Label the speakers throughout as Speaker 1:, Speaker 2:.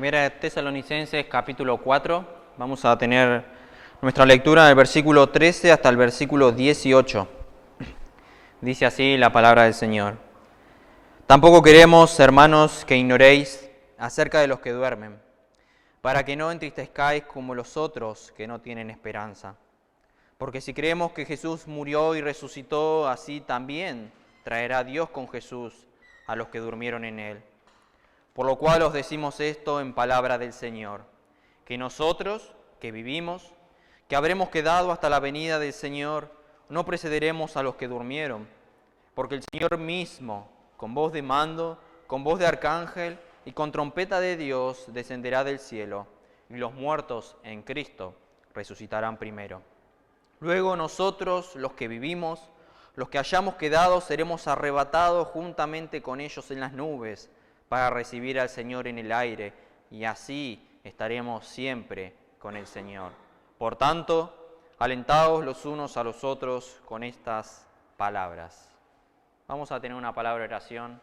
Speaker 1: Primera de Tesalonicenses, capítulo 4. Vamos a tener nuestra lectura del versículo 13 hasta el versículo 18. Dice así la palabra del Señor. Tampoco queremos, hermanos, que ignoréis acerca de los que duermen, para que no entristezcáis como los otros que no tienen esperanza. Porque si creemos que Jesús murió y resucitó, así también traerá Dios con Jesús a los que durmieron en él. Por lo cual os decimos esto en palabra del Señor, que nosotros, que vivimos, que habremos quedado hasta la venida del Señor, no precederemos a los que durmieron, porque el Señor mismo, con voz de mando, con voz de arcángel y con trompeta de Dios, descenderá del cielo, y los muertos en Cristo resucitarán primero. Luego nosotros, los que vivimos, los que hayamos quedado, seremos arrebatados juntamente con ellos en las nubes, para recibir al Señor en el aire, y así estaremos siempre con el Señor. Por tanto, alentaos los unos a los otros con estas palabras. Vamos a tener una palabra de oración.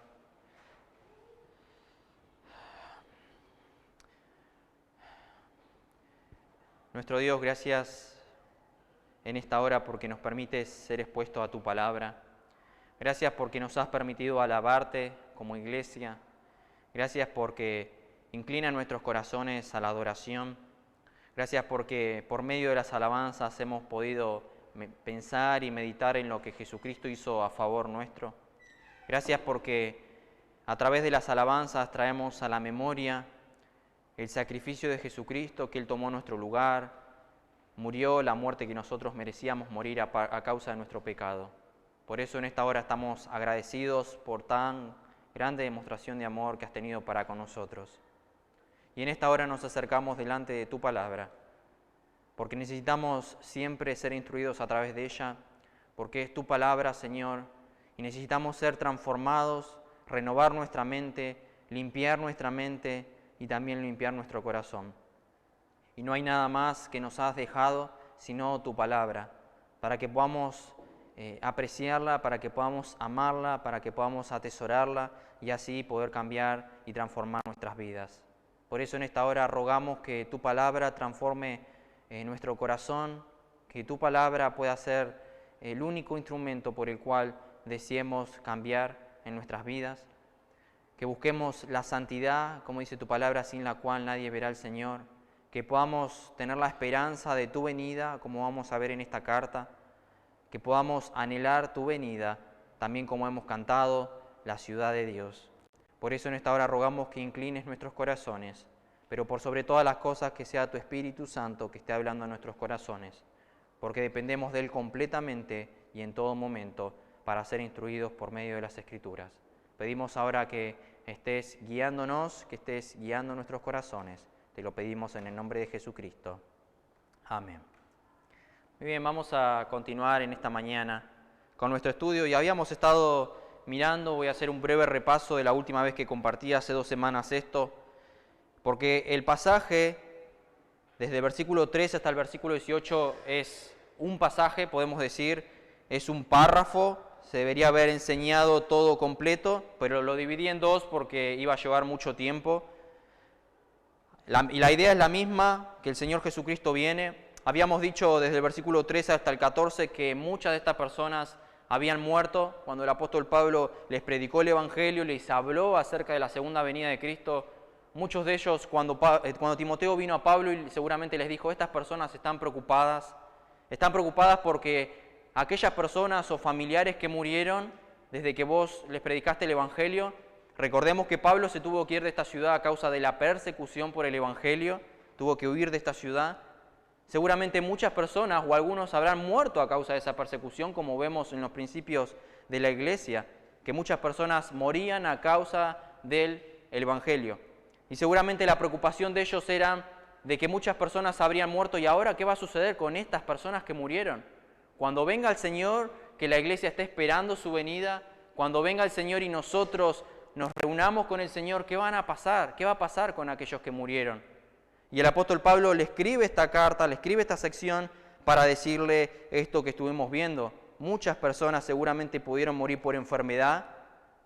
Speaker 1: Nuestro Dios, gracias en esta hora porque nos permites ser expuestos a tu palabra. Gracias porque nos has permitido alabarte como iglesia. Gracias porque inclina nuestros corazones a la adoración. Gracias porque por medio de las alabanzas hemos podido pensar y meditar en lo que Jesucristo hizo a favor nuestro. Gracias porque a través de las alabanzas traemos a la memoria el sacrificio de Jesucristo, que Él tomó nuestro lugar, murió la muerte que nosotros merecíamos morir a causa de nuestro pecado. Por eso en esta hora estamos agradecidos por tan grande demostración de amor que has tenido para con nosotros. Y en esta hora nos acercamos delante de tu palabra, porque necesitamos siempre ser instruidos a través de ella, porque es tu palabra, Señor, y necesitamos ser transformados, renovar nuestra mente, limpiar nuestra mente y también limpiar nuestro corazón. Y no hay nada más que nos has dejado sino tu palabra, para que podamos apreciarla, para que podamos amarla, para que podamos atesorarla y así poder cambiar y transformar nuestras vidas. Por eso en esta hora rogamos que tu palabra transforme nuestro corazón, que tu palabra pueda ser el único instrumento por el cual deseemos cambiar en nuestras vidas, que busquemos la santidad, como dice tu palabra, sin la cual nadie verá al Señor, que podamos tener la esperanza de tu venida, como vamos a ver en esta carta, que podamos anhelar tu venida, también como hemos cantado, la ciudad de Dios. Por eso en esta hora rogamos que inclines nuestros corazones, pero por sobre todas las cosas que sea tu Espíritu Santo que esté hablando en nuestros corazones, porque dependemos de Él completamente y en todo momento para ser instruidos por medio de las Escrituras. Pedimos ahora que estés guiándonos, que estés guiando nuestros corazones. Te lo pedimos en el nombre de Jesucristo. Amén. Muy bien, vamos a continuar en esta mañana con nuestro estudio y habíamos estado mirando, voy a hacer un breve repaso de la última vez que compartí hace 2 semanas esto, porque el pasaje desde el versículo 13 hasta el versículo 18 es un pasaje, podemos decir, es un párrafo, se debería haber enseñado todo completo, pero lo dividí en 2 porque iba a llevar mucho tiempo. Y la idea es la misma, que el Señor Jesucristo viene. Habíamos dicho desde el versículo 13 hasta el 14 que muchas de estas personas habían muerto cuando el apóstol Pablo les predicó el Evangelio, les habló acerca de la segunda venida de Cristo. Muchos de ellos, cuando Timoteo vino a Pablo y seguramente les dijo, estas personas están preocupadas porque aquellas personas o familiares que murieron desde que vos les predicaste el Evangelio, recordemos que Pablo se tuvo que ir de esta ciudad a causa de la persecución por el Evangelio, tuvo que huir de esta ciudad. Seguramente muchas personas o algunos habrán muerto a causa de esa persecución, como vemos en los principios de la iglesia, que muchas personas morían a causa del Evangelio. Y seguramente la preocupación de ellos era de que muchas personas habrían muerto y ahora ¿qué va a suceder con estas personas que murieron? Cuando venga el Señor, que la iglesia esté esperando su venida, cuando venga el Señor y nosotros nos reunamos con el Señor, ¿qué van a pasar? ¿Qué va a pasar con aquellos que murieron? Y el apóstol Pablo le escribe esta carta, le escribe esta sección para decirle esto que estuvimos viendo. Muchas personas seguramente pudieron morir por enfermedad,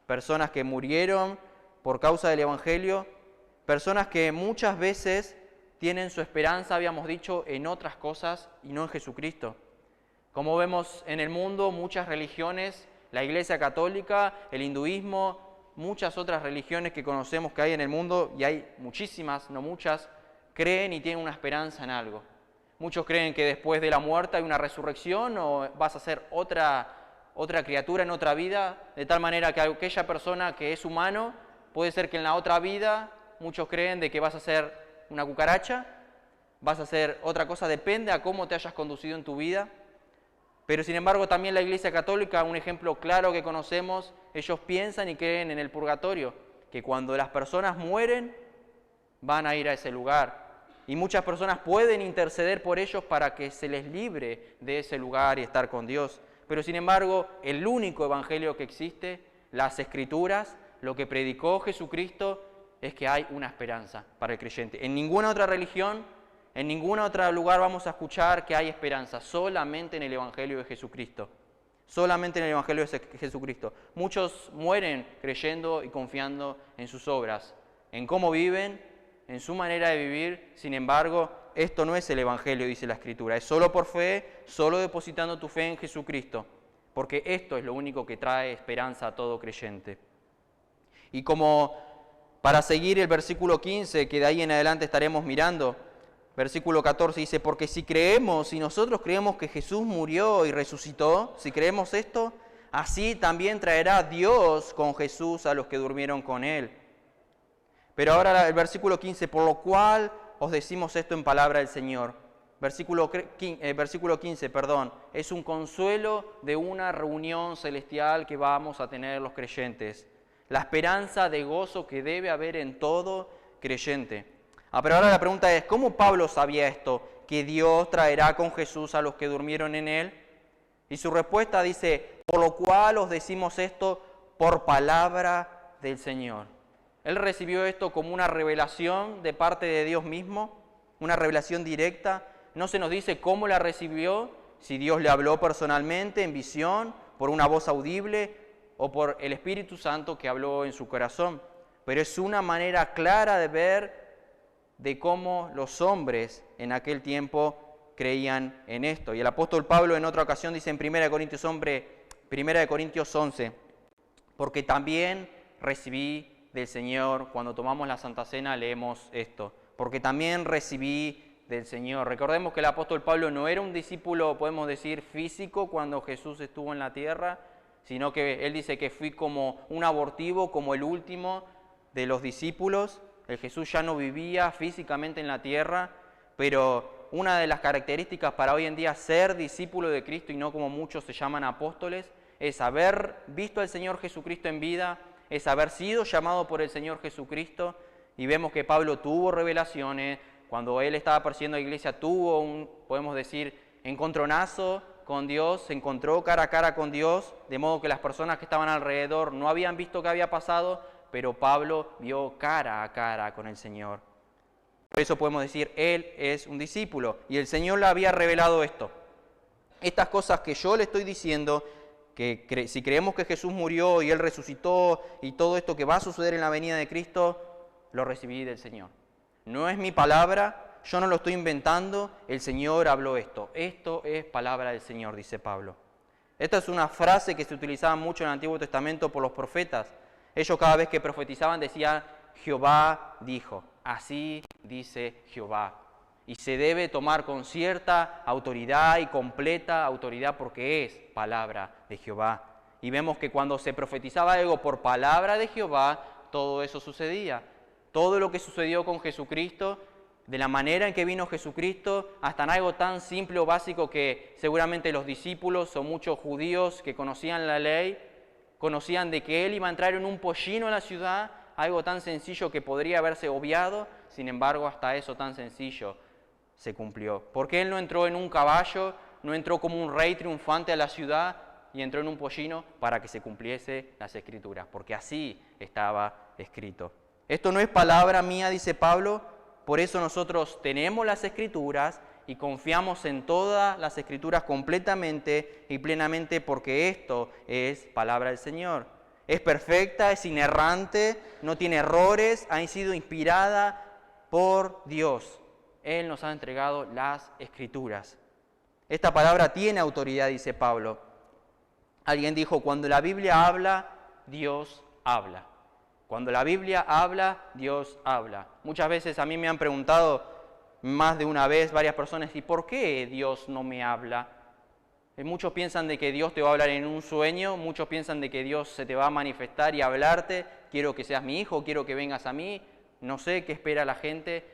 Speaker 1: personas que murieron por causa del Evangelio, Personas que muchas veces tienen su esperanza, habíamos dicho, en otras cosas y no en Jesucristo. Como vemos en el mundo, muchas religiones, la Iglesia Católica, el hinduismo, muchas otras religiones que conocemos que hay en el mundo, y hay muchísimas, no muchas, creen y tienen una esperanza en algo. Muchos creen que después de la muerte hay una resurrección o vas a ser otra criatura en otra vida, de tal manera que aquella persona que es humano, puede ser que en la otra vida, muchos creen de que vas a ser una cucaracha, vas a ser otra cosa, depende a cómo te hayas conducido en tu vida. Pero sin embargo también la Iglesia Católica, un ejemplo claro que conocemos, ellos piensan y creen en el purgatorio, que cuando las personas mueren van a ir a ese lugar. Y muchas personas pueden interceder por ellos para que se les libre de ese lugar y estar con Dios. Pero sin embargo, el único evangelio que existe, las Escrituras, lo que predicó Jesucristo, es que hay una esperanza para el creyente. En ninguna otra religión, en ningún otro lugar vamos a escuchar que hay esperanza, solamente en el Evangelio de Jesucristo. Solamente en el Evangelio de Jesucristo. Muchos mueren creyendo y confiando en sus obras, en cómo viven, en su manera de vivir. Sin embargo, esto no es el Evangelio, dice la Escritura. Es solo por fe, solo depositando tu fe en Jesucristo, porque esto es lo único que trae esperanza a todo creyente. Y como para seguir el versículo 15, que de ahí en adelante estaremos mirando, versículo 14 dice, porque si nosotros creemos que Jesús murió y resucitó, si creemos esto, así también traerá Dios con Jesús a los que durmieron con Él. Pero ahora el versículo 15, por lo cual os decimos esto en palabra del Señor. Versículo 15, es un consuelo de una reunión celestial que vamos a tener los creyentes. La esperanza de gozo que debe haber en todo creyente. Pero ahora la pregunta es, ¿cómo Pablo sabía esto? Que Dios traerá con Jesús a los que durmieron en Él. Y su respuesta dice, por lo cual os decimos esto por palabra del Señor. Él recibió esto como una revelación de parte de Dios mismo, una revelación directa. No se nos dice cómo la recibió, si Dios le habló personalmente, en visión, por una voz audible o por el Espíritu Santo que habló en su corazón. Pero es una manera clara de ver de cómo los hombres en aquel tiempo creían en esto. Y el apóstol Pablo en otra ocasión dice en 1 Corintios 11, porque también recibí del Señor, cuando tomamos la Santa Cena leemos esto, porque también recibí del Señor. Recordemos que el apóstol Pablo no era un discípulo, podemos decir, físico cuando Jesús estuvo en la tierra, sino que él dice que fui como un abortivo, como el último de los discípulos. El Jesús ya no vivía físicamente en la tierra, pero una de las características para hoy en día ser discípulo de Cristo y no como muchos se llaman apóstoles, es haber visto al Señor Jesucristo en vida, es haber sido llamado por el Señor Jesucristo. Y vemos que Pablo tuvo revelaciones, cuando él estaba persiguiendo a la iglesia tuvo podemos decir, encontronazo con Dios, se encontró cara a cara con Dios, de modo que las personas que estaban alrededor no habían visto qué había pasado, pero Pablo vio cara a cara con el Señor. Por eso podemos decir, él es un discípulo y el Señor le había revelado esto. Estas cosas que yo le estoy diciendo, que si creemos que Jesús murió y Él resucitó y todo esto que va a suceder en la venida de Cristo, lo recibí del Señor. No es mi palabra, yo no lo estoy inventando, el Señor habló esto. Esto es palabra del Señor, dice Pablo. Esta es una frase que se utilizaba mucho en el Antiguo Testamento por los profetas. Ellos cada vez que profetizaban decían, Jehová dijo, así dice Jehová. Y se debe tomar con cierta autoridad y completa autoridad porque es palabra de Jehová. Y vemos que cuando se profetizaba algo por palabra de Jehová, todo eso sucedía. Todo lo que sucedió con Jesucristo, de la manera en que vino Jesucristo, hasta en algo tan simple o básico que seguramente los discípulos o muchos judíos que conocían la ley, conocían de que Él iba a entrar en un pollino a la ciudad, algo tan sencillo que podría haberse obviado, sin embargo hasta eso tan sencillo se cumplió. Porque Él no entró en un caballo, no entró como un rey triunfante a la ciudad y entró en un pollino para que se cumpliese las Escrituras, porque así estaba escrito. Esto no es palabra mía, dice Pablo, por eso nosotros tenemos las Escrituras y confiamos en todas las Escrituras completamente y plenamente porque esto es palabra del Señor. Es perfecta, es inerrante, no tiene errores, ha sido inspirada por Dios. Él nos ha entregado las Escrituras. Esta palabra tiene autoridad, dice Pablo. Alguien dijo, cuando la Biblia habla, Dios habla. Cuando la Biblia habla, Dios habla. Muchas veces a mí me han preguntado, más de una vez, varias personas, ¿y por qué Dios no me habla? Muchos piensan de que Dios te va a hablar en un sueño, muchos piensan de que Dios se te va a manifestar y hablarte, quiero que seas mi hijo, quiero que vengas a mí, no sé qué espera la gente,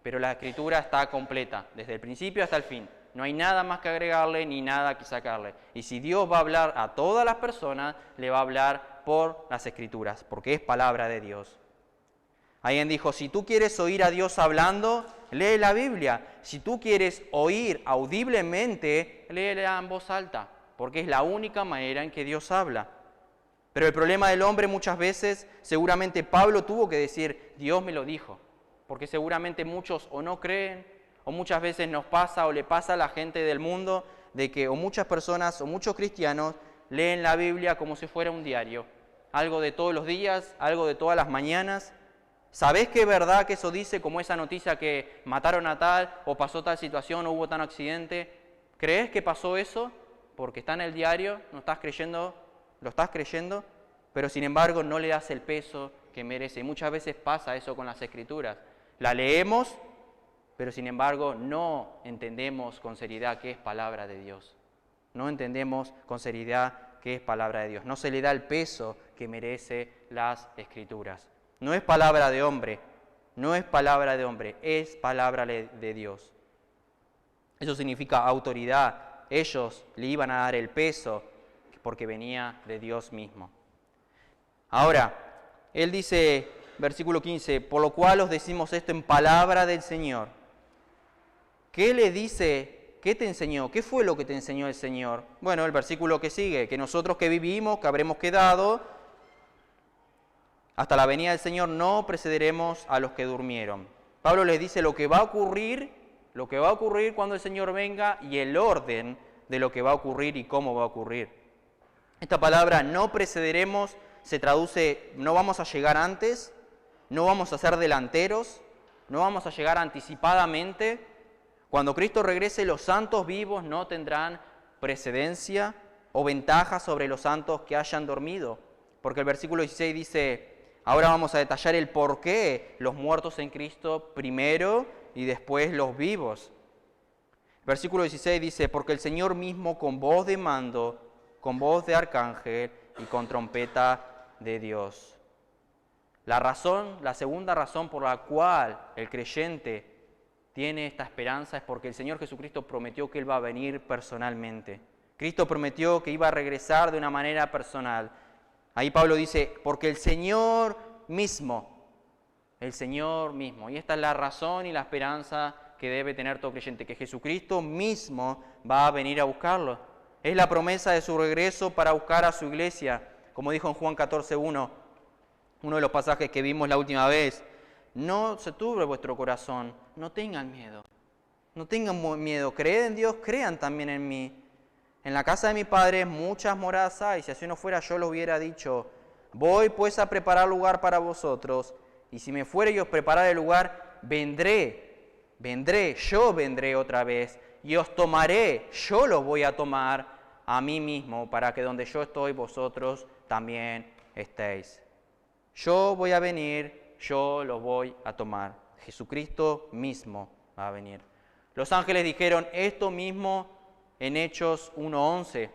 Speaker 1: pero la Escritura está completa, desde el principio hasta el fin. No hay nada más que agregarle ni nada que sacarle. Y si Dios va a hablar a todas las personas, le va a hablar por las Escrituras, porque es palabra de Dios. Alguien dijo, si tú quieres oír a Dios hablando, lee la Biblia. Si tú quieres oír audiblemente, léela en voz alta, porque es la única manera en que Dios habla. Pero el problema del hombre muchas veces, seguramente Pablo tuvo que decir, Dios me lo dijo, porque seguramente muchos o no creen, o muchas veces nos pasa o le pasa a la gente del mundo, de que o muchas personas o muchos cristianos leen la Biblia como si fuera un diario, algo de todos los días, algo de todas las mañanas. ¿Sabés que es verdad que eso dice, como esa noticia que mataron a tal, o pasó tal situación, o hubo tal accidente? ¿Crees que pasó eso? Porque está en el diario, no estás creyendo, lo estás creyendo, pero sin embargo no le das el peso que merece. Y muchas veces pasa eso con las Escrituras. La leemos, pero sin embargo no entendemos con seriedad que es palabra de Dios. No entendemos con seriedad que es palabra de Dios. No se le da el peso que merece las Escrituras. No es palabra de hombre, no es palabra de hombre, es palabra de Dios. Eso significa autoridad. Ellos le iban a dar el peso porque venía de Dios mismo. Ahora, él dice, versículo 15, por lo cual os decimos esto en palabra del Señor. ¿Qué le dice? ¿Qué te enseñó? ¿Qué fue lo que te enseñó el Señor? Bueno, el versículo que sigue, que nosotros que vivimos, que habremos quedado hasta la venida del Señor, no precederemos a los que durmieron. Pablo les dice lo que va a ocurrir cuando el Señor venga y el orden de lo que va a ocurrir y cómo va a ocurrir. Esta palabra no precederemos se traduce, no vamos a llegar antes, no vamos a ser delanteros, no vamos a llegar anticipadamente. Cuando Cristo regrese, los santos vivos no tendrán precedencia o ventaja sobre los santos que hayan dormido. Porque el versículo 16 dice, ahora vamos a detallar el por qué los muertos en Cristo primero y después los vivos. El versículo 16 dice, porque el Señor mismo con voz de mando, con voz de arcángel y con trompeta de Dios. La segunda razón por la cual el creyente tiene esta esperanza es porque el Señor Jesucristo prometió que Él va a venir personalmente. Cristo prometió que iba a regresar de una manera personal. Ahí Pablo dice, porque el Señor mismo, y esta es la razón y la esperanza que debe tener todo creyente, que Jesucristo mismo va a venir a buscarlo. Es la promesa de su regreso para buscar a su iglesia, como dijo en Juan 14:1, uno de los pasajes que vimos la última vez. No se turbe vuestro corazón, no tengan miedo, creed en Dios, crean también en mí. En la casa de mi Padre muchas moradas hay, si así no fuera yo lo hubiera dicho. Voy pues a preparar lugar para vosotros, y si me fuere y os preparar el lugar, yo vendré otra vez, y os tomaré, yo los voy a tomar a mí mismo, para que donde yo estoy vosotros también estéis. Yo voy a venir, yo los voy a tomar. Jesucristo mismo va a venir. Los ángeles dijeron esto mismo en Hechos 1:11,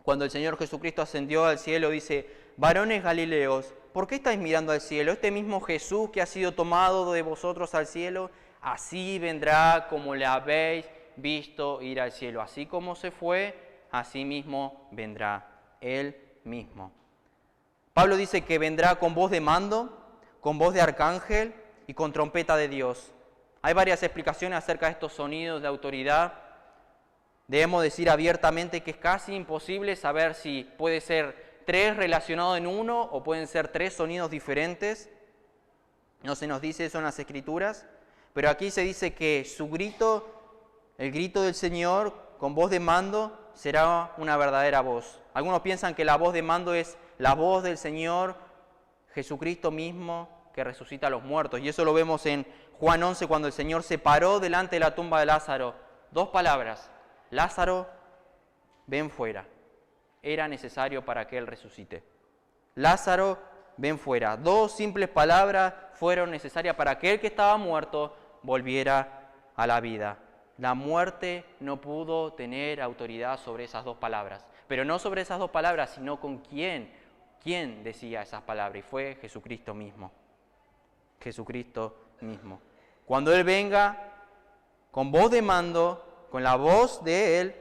Speaker 1: cuando el Señor Jesucristo ascendió al cielo, dice, varones galileos, ¿por qué estáis mirando al cielo? Este mismo Jesús que ha sido tomado de vosotros al cielo, así vendrá como le habéis visto ir al cielo. Así como se fue, así mismo vendrá Él mismo. Pablo dice que vendrá con voz de mando, con voz de arcángel y con trompeta de Dios. Hay varias explicaciones acerca de estos sonidos de autoridad. Debemos decir abiertamente que es casi imposible saber si puede ser tres relacionados en uno o pueden ser tres sonidos diferentes. No se nos dice eso en las Escrituras, pero aquí se dice que su grito, el grito del Señor con voz de mando, será una verdadera voz. Algunos piensan que la voz de mando es la voz del Señor Jesucristo mismo que resucita a los muertos. Y eso lo vemos en Juan 11 cuando el Señor se paró delante de la tumba de Lázaro. 2 palabras: Lázaro, ven fuera. Era necesario para que él resucite. Lázaro, ven fuera. 2 simples palabras fueron necesarias para que el que estaba muerto volviera a la vida. La muerte no pudo tener autoridad sobre esas 2 palabras. Pero no sobre esas 2 palabras, sino con quién decía esas palabras. Y fue Jesucristo mismo. Jesucristo mismo. Cuando Él venga, con voz de mando, con la voz de Él,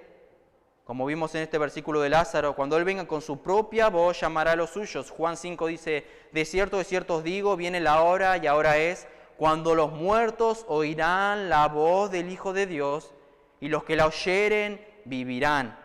Speaker 1: como vimos en este versículo de Lázaro, cuando Él venga con su propia voz, llamará a los suyos. Juan 5 dice, de cierto os digo, viene la hora y ahora es, cuando los muertos oirán la voz del Hijo de Dios, y los que la oyeren vivirán.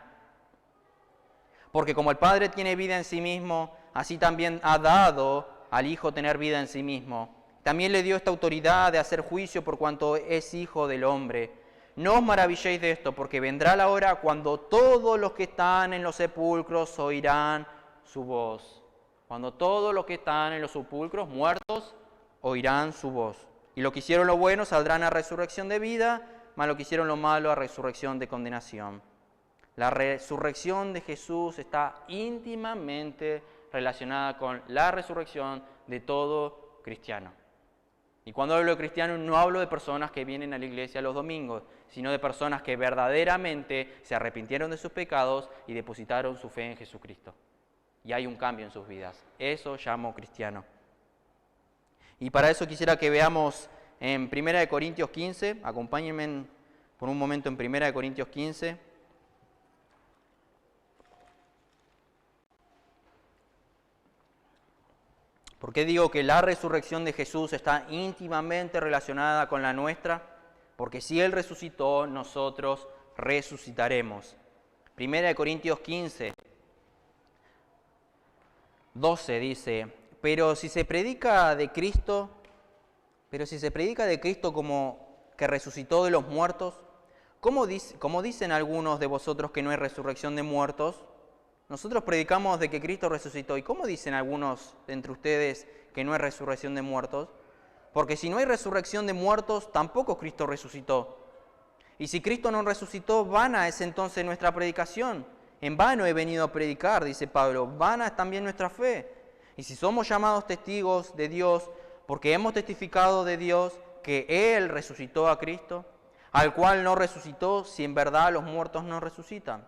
Speaker 1: Porque como el Padre tiene vida en sí mismo, así también ha dado al Hijo tener vida en sí mismo. También le dio esta autoridad de hacer juicio por cuanto es Hijo del hombre. No os maravilléis de esto, porque vendrá la hora cuando todos los que están en los sepulcros oirán su voz. Cuando todos los que están en los sepulcros, muertos, oirán su voz. Y los que hicieron lo bueno saldrán a resurrección de vida, mas los que hicieron lo malo a resurrección de condenación. La resurrección de Jesús está íntimamente relacionada con la resurrección de todo cristiano. Y cuando hablo de cristianos no hablo de personas que vienen a la iglesia los domingos, sino de personas que verdaderamente se arrepintieron de sus pecados y depositaron su fe en Jesucristo. Y hay un cambio en sus vidas. Eso llamo cristiano. Y para eso quisiera que veamos en 1 Corintios 15, acompáñenme por un momento en 1 Corintios 15. ¿Por qué digo que la resurrección de Jesús está íntimamente relacionada con la nuestra? Porque si Él resucitó, nosotros resucitaremos. 1 Corintios 15, 12 dice, pero si se predica de Cristo como que resucitó de los muertos, como dicen algunos de vosotros que no hay resurrección de muertos? Nosotros predicamos de que Cristo resucitó. ¿Y cómo dicen algunos de entre ustedes que no hay resurrección de muertos? Porque si no hay resurrección de muertos, tampoco Cristo resucitó. Y si Cristo no resucitó, vana es entonces nuestra predicación. En vano he venido a predicar, dice Pablo, vana es también nuestra fe. Y si somos llamados testigos de Dios, porque hemos testificado de Dios que Él resucitó a Cristo, al cual no resucitó, si en verdad los muertos no resucitan.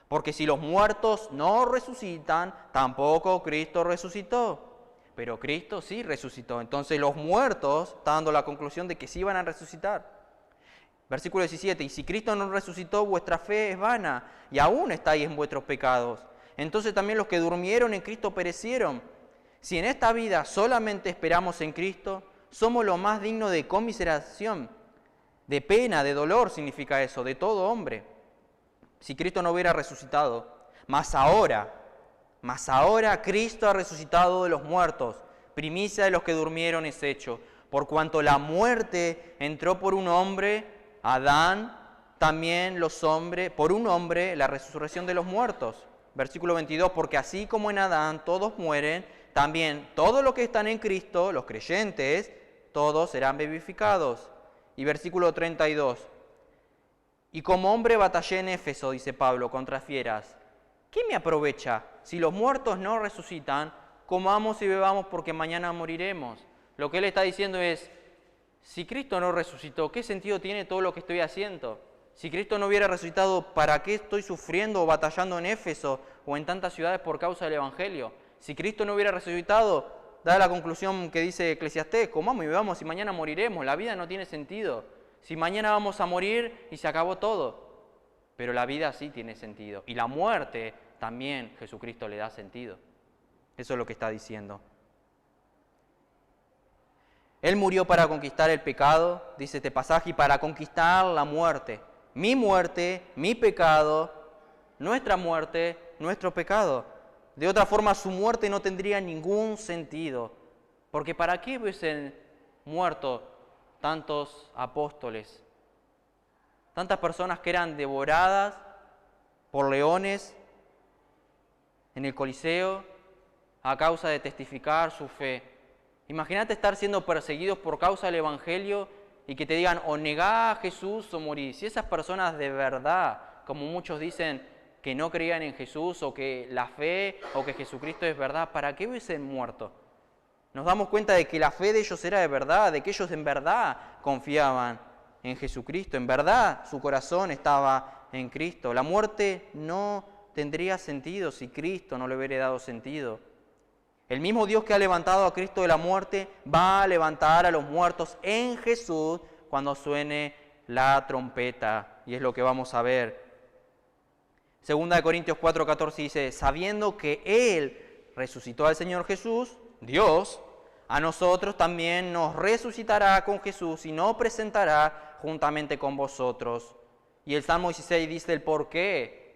Speaker 1: Porque si los muertos no resucitan, tampoco Cristo resucitó. Pero Cristo sí resucitó. Entonces los muertos están dando la conclusión de que sí van a resucitar. Versículo 17, y si Cristo no resucitó, vuestra fe es vana, y aún estáis en vuestros pecados. Entonces también los que durmieron en Cristo perecieron. Si en esta vida solamente esperamos en Cristo, somos lo más dignos de conmiseración, de pena, de dolor significa eso, de todo hombre. Si Cristo no hubiera resucitado, mas ahora Cristo ha resucitado de los muertos, primicia de los que durmieron es hecho, por cuanto la muerte entró por un hombre, Adán, también los hombres, por un hombre la resurrección de los muertos. Versículo 22, porque así como en Adán todos mueren, también todos los que están en Cristo, los creyentes, todos serán vivificados. Y versículo 32, y como hombre batallé en Éfeso, dice Pablo, contra fieras. ¿Qué me aprovecha? Si los muertos no resucitan, comamos y bebamos porque mañana moriremos. Lo que él está diciendo es, si Cristo no resucitó, ¿qué sentido tiene todo lo que estoy haciendo? Si Cristo no hubiera resucitado, ¿para qué estoy sufriendo o batallando en Éfeso o en tantas ciudades por causa del Evangelio? Si Cristo no hubiera resucitado, da la conclusión que dice Eclesiastés, comamos y bebamos y mañana moriremos. La vida no tiene sentido. Si mañana vamos a morir y se acabó todo. Pero la vida sí tiene sentido. Y la muerte también Jesucristo le da sentido. Eso es lo que está diciendo. Él murió para conquistar el pecado, dice este pasaje, y para conquistar la muerte. Mi pecado, nuestra muerte, nuestro pecado. De otra forma, su muerte no tendría ningún sentido. Porque ¿para qué hubiesen muerto tantos apóstoles? Tantas personas que eran devoradas por leones en el Coliseo, a causa de testificar su fe. Imagínate estar siendo perseguidos por causa del Evangelio y que te digan o negá a Jesús o morí. Si esas personas de verdad, como muchos dicen, que no creían en Jesús o que la fe o que Jesucristo es verdad, ¿para qué hubiesen muerto? Nos damos cuenta de que la fe de ellos era de verdad, de que ellos en verdad confiaban en Jesucristo, en verdad su corazón estaba en Cristo. La muerte no tendría sentido si Cristo no le hubiera dado sentido. El mismo Dios que ha levantado a Cristo de la muerte va a levantar a los muertos en Jesús cuando suene la trompeta, y es lo que vamos a ver. Segunda de Corintios 4:14 dice, sabiendo que Él resucitó al Señor Jesús, Dios, a nosotros también nos resucitará con Jesús y nos presentará juntamente con vosotros. Y el Salmo 16 dice el por qué,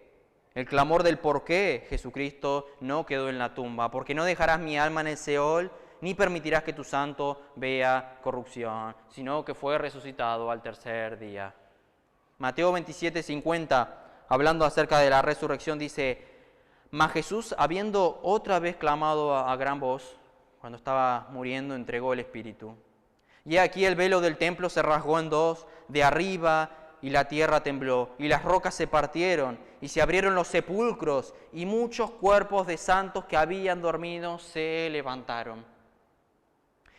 Speaker 1: el clamor del por qué Jesucristo no quedó en la tumba, porque no dejarás mi alma en el Seol, ni permitirás que tu santo vea corrupción, sino que fue resucitado al tercer día. Mateo 27:50, hablando acerca de la resurrección, dice, mas Jesús, habiendo otra vez clamado a gran voz, cuando estaba muriendo, entregó el Espíritu. Y aquí el velo del templo se rasgó en dos, de arriba, y la tierra tembló, y las rocas se partieron, y se abrieron los sepulcros, y muchos cuerpos de santos que habían dormido se levantaron.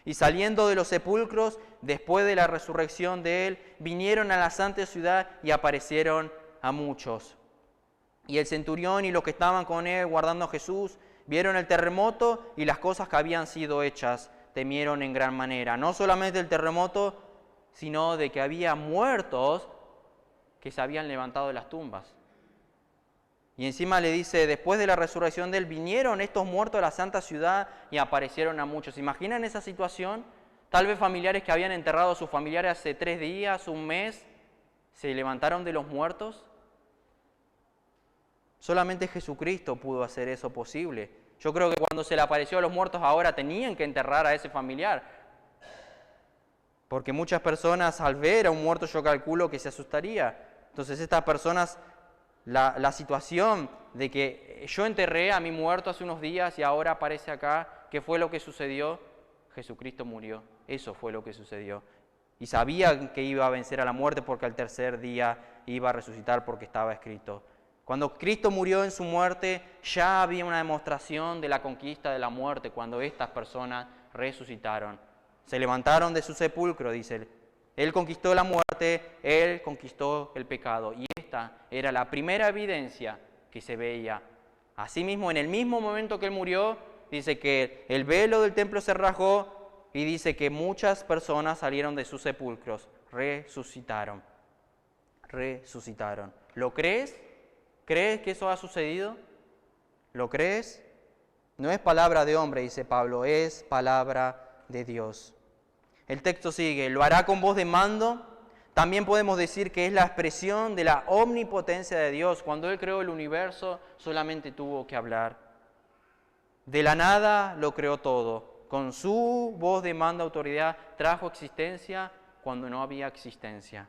Speaker 1: Y saliendo de los sepulcros, después de la resurrección de él, vinieron a la santa ciudad y aparecieron a muchos. Y el centurión y los que estaban con él guardando a Jesús, vieron el terremoto y las cosas que habían sido hechas, temieron en gran manera. No solamente el terremoto, sino de que había muertos que se habían levantado de las tumbas. Y encima le dice, después de la resurrección de él, vinieron estos muertos a la santa ciudad y aparecieron a muchos. ¿Imaginan esa situación? Tal vez familiares que habían enterrado a sus familiares hace 3 días, un mes, se levantaron de los muertos. Solamente Jesucristo pudo hacer eso posible. Yo creo que cuando se le apareció a los muertos ahora tenían que enterrar a ese familiar. Porque muchas personas al ver a un muerto yo calculo que se asustaría. Entonces estas personas, la situación de que yo enterré a mi muerto hace unos días y ahora aparece acá, ¿qué fue lo que sucedió? Jesucristo murió. Eso fue lo que sucedió. Y sabían que iba a vencer a la muerte porque al tercer día iba a resucitar porque estaba escrito. Cuando Cristo murió en su muerte, ya había una demostración de la conquista de la muerte cuando estas personas resucitaron. Se levantaron de su sepulcro, dice él. Él conquistó la muerte, Él conquistó el pecado. Y esta era la primera evidencia que se veía. Asimismo, en el mismo momento que Él murió, dice que el velo del templo se rasgó y dice que muchas personas salieron de sus sepulcros, resucitaron. Resucitaron. ¿Lo crees? ¿Crees que eso ha sucedido? ¿Lo crees? No es palabra de hombre, dice Pablo, es palabra de Dios. El texto sigue, lo hará con voz de mando. También podemos decir que es la expresión de la omnipotencia de Dios. Cuando Él creó el universo, solamente tuvo que hablar. De la nada lo creó todo. Con su voz de mando, autoridad, trajo existencia cuando no había existencia.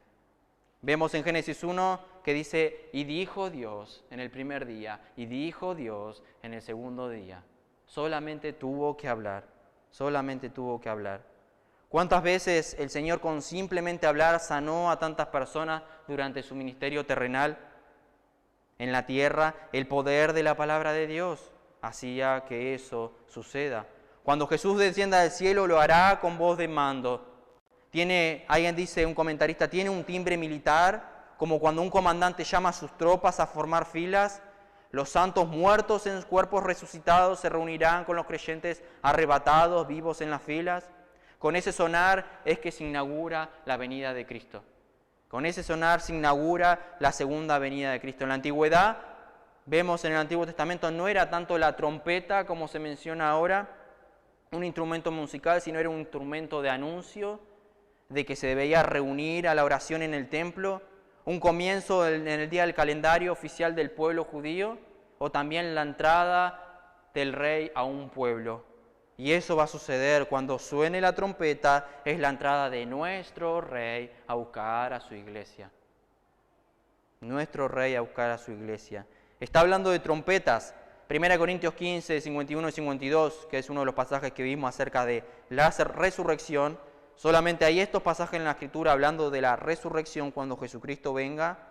Speaker 1: Vemos en Génesis 1 que dice, y dijo Dios en el primer día, y dijo Dios en el segundo día. Solamente tuvo que hablar, solamente tuvo que hablar. ¿Cuántas veces el Señor con simplemente hablar sanó a tantas personas durante su ministerio terrenal? En la tierra, el poder de la palabra de Dios hacía que eso suceda. Cuando Jesús descienda del cielo, lo hará con voz de mando. Alguien dice, un comentarista, tiene un timbre militar, como cuando un comandante llama a sus tropas a formar filas. Los santos muertos en cuerpos resucitados se reunirán con los creyentes arrebatados, vivos en las filas. Con ese sonar es que se inaugura la venida de Cristo. Con ese sonar se inaugura la segunda venida de Cristo. En la antigüedad, vemos en el Antiguo Testamento, no era tanto la trompeta como se menciona ahora, un instrumento musical, sino era un instrumento de anuncio, de que se debía reunir a la oración en el templo, un comienzo en el día del calendario oficial del pueblo judío, o también la entrada del rey a un pueblo. Y eso va a suceder cuando suene la trompeta, es la entrada de nuestro rey a buscar a su iglesia. Nuestro rey a buscar a su iglesia. Está hablando de trompetas. 1 Corintios 15, 51 y 52, que es uno de los pasajes que vimos acerca de la resurrección, solamente hay estos pasajes en la Escritura hablando de la resurrección cuando Jesucristo venga.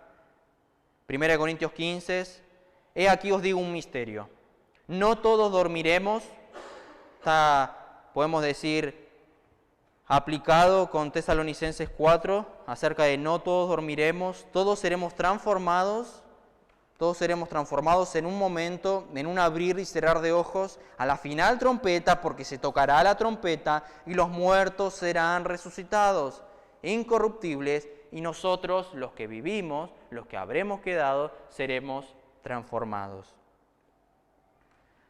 Speaker 1: 1 Corintios 15, he aquí os digo un misterio. No todos dormiremos, está, podemos decir, aplicado con Tesalonicenses 4, acerca de no todos dormiremos, todos seremos transformados en un momento, en un abrir y cerrar de ojos, a la final trompeta, porque se tocará la trompeta y los muertos serán resucitados, incorruptibles, y nosotros, los que vivimos, los que habremos quedado, seremos transformados.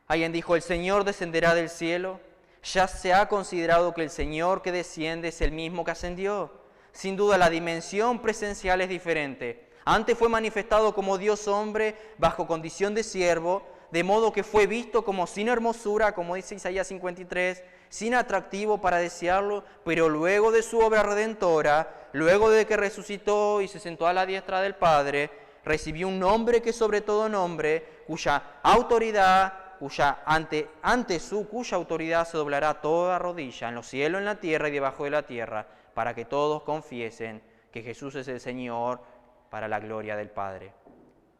Speaker 1: Alguien dijo, el Señor descenderá del cielo. Ya se ha considerado que el Señor que desciende es el mismo que ascendió. Sin duda la dimensión presencial es diferente. Antes fue manifestado como Dios hombre bajo condición de siervo, de modo que fue visto como sin hermosura, como dice Isaías 53, sin atractivo para desearlo, pero luego de su obra redentora, luego de que resucitó y se sentó a la diestra del Padre, recibió un nombre que sobre todo nombre, cuya autoridad se doblará toda rodilla, en los cielos, en la tierra y debajo de la tierra, para que todos confiesen que Jesús es el Señor, para la gloria del Padre.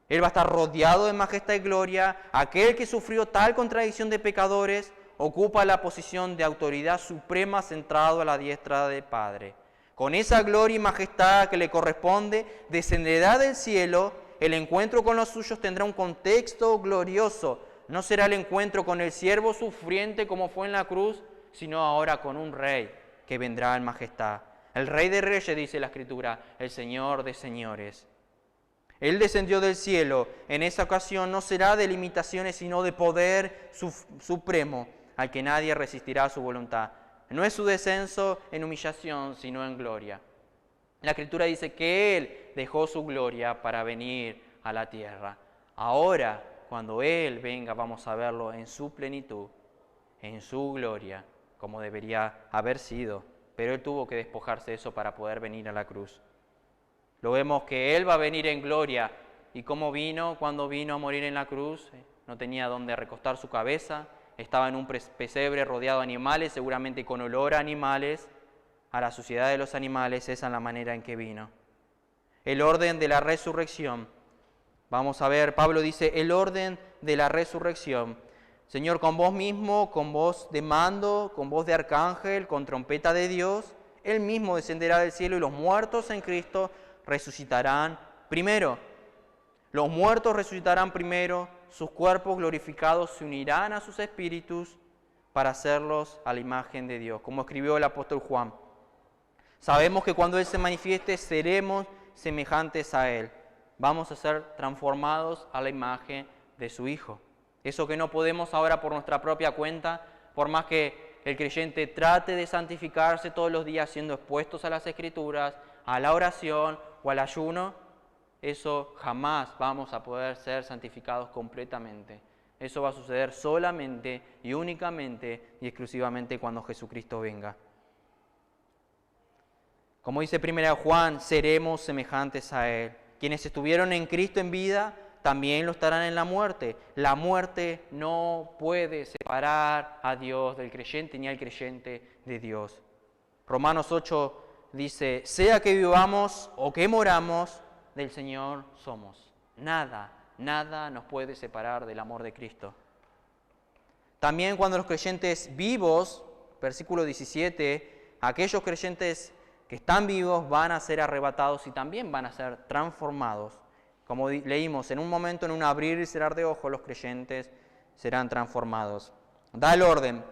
Speaker 1: Él va a estar rodeado de majestad y gloria. Aquel que sufrió tal contradicción de pecadores ocupa la posición de autoridad suprema centrado a la diestra del Padre. Con esa gloria y majestad que le corresponde, descenderá del cielo. El encuentro con los suyos tendrá un contexto glorioso. No será el encuentro con el siervo sufriente como fue en la cruz, sino ahora con un rey que vendrá en majestad. El Rey de Reyes, dice la Escritura, el Señor de señores. Él descendió del cielo. En esa ocasión no será de limitaciones, sino de poder supremo, al que nadie resistirá a su voluntad. No es su descenso en humillación, sino en gloria. La Escritura dice que Él dejó su gloria para venir a la tierra. Ahora, cuando Él venga, vamos a verlo en su plenitud, en su gloria, como debería haber sido. Pero Él tuvo que despojarse de eso para poder venir a la cruz. Lo vemos que Él va a venir en gloria. ¿Y cómo vino? Cuando vino a morir en la cruz, no tenía dónde recostar su cabeza, estaba en un pesebre rodeado de animales, seguramente con olor a animales, a la suciedad de los animales. Esa es la manera en que vino. El orden de la resurrección. Vamos a ver, Pablo dice, el orden de la resurrección. Señor, con voz mismo, con voz de mando, con voz de arcángel, con trompeta de Dios, Él mismo descenderá del cielo y los muertos en Cristo resucitarán primero. Los muertos resucitarán primero, sus cuerpos glorificados se unirán a sus espíritus para hacerlos a la imagen de Dios, como escribió el apóstol Juan. Sabemos que cuando Él se manifieste seremos semejantes a Él. Vamos a ser transformados a la imagen de su Hijo. Eso que no podemos ahora por nuestra propia cuenta, por más que el creyente trate de santificarse todos los días siendo expuestos a las Escrituras, a la oración o al ayuno, eso jamás vamos a poder ser santificados completamente. Eso va a suceder solamente y únicamente y exclusivamente cuando Jesucristo venga. Como dice 1 Juan, seremos semejantes a Él. Quienes estuvieron en Cristo en vida, también lo estarán en la muerte. La muerte no puede separar a Dios del creyente ni al creyente de Dios. Romanos 8 dice, sea que vivamos o que moramos, del Señor somos. Nada nos puede separar del amor de Cristo. También cuando los creyentes vivos, versículo 17, aquellos creyentes que están vivos van a ser arrebatados y también van a ser transformados. Como leímos, en un momento, en un abrir y cerrar de ojos, los creyentes serán transformados. Da el orden.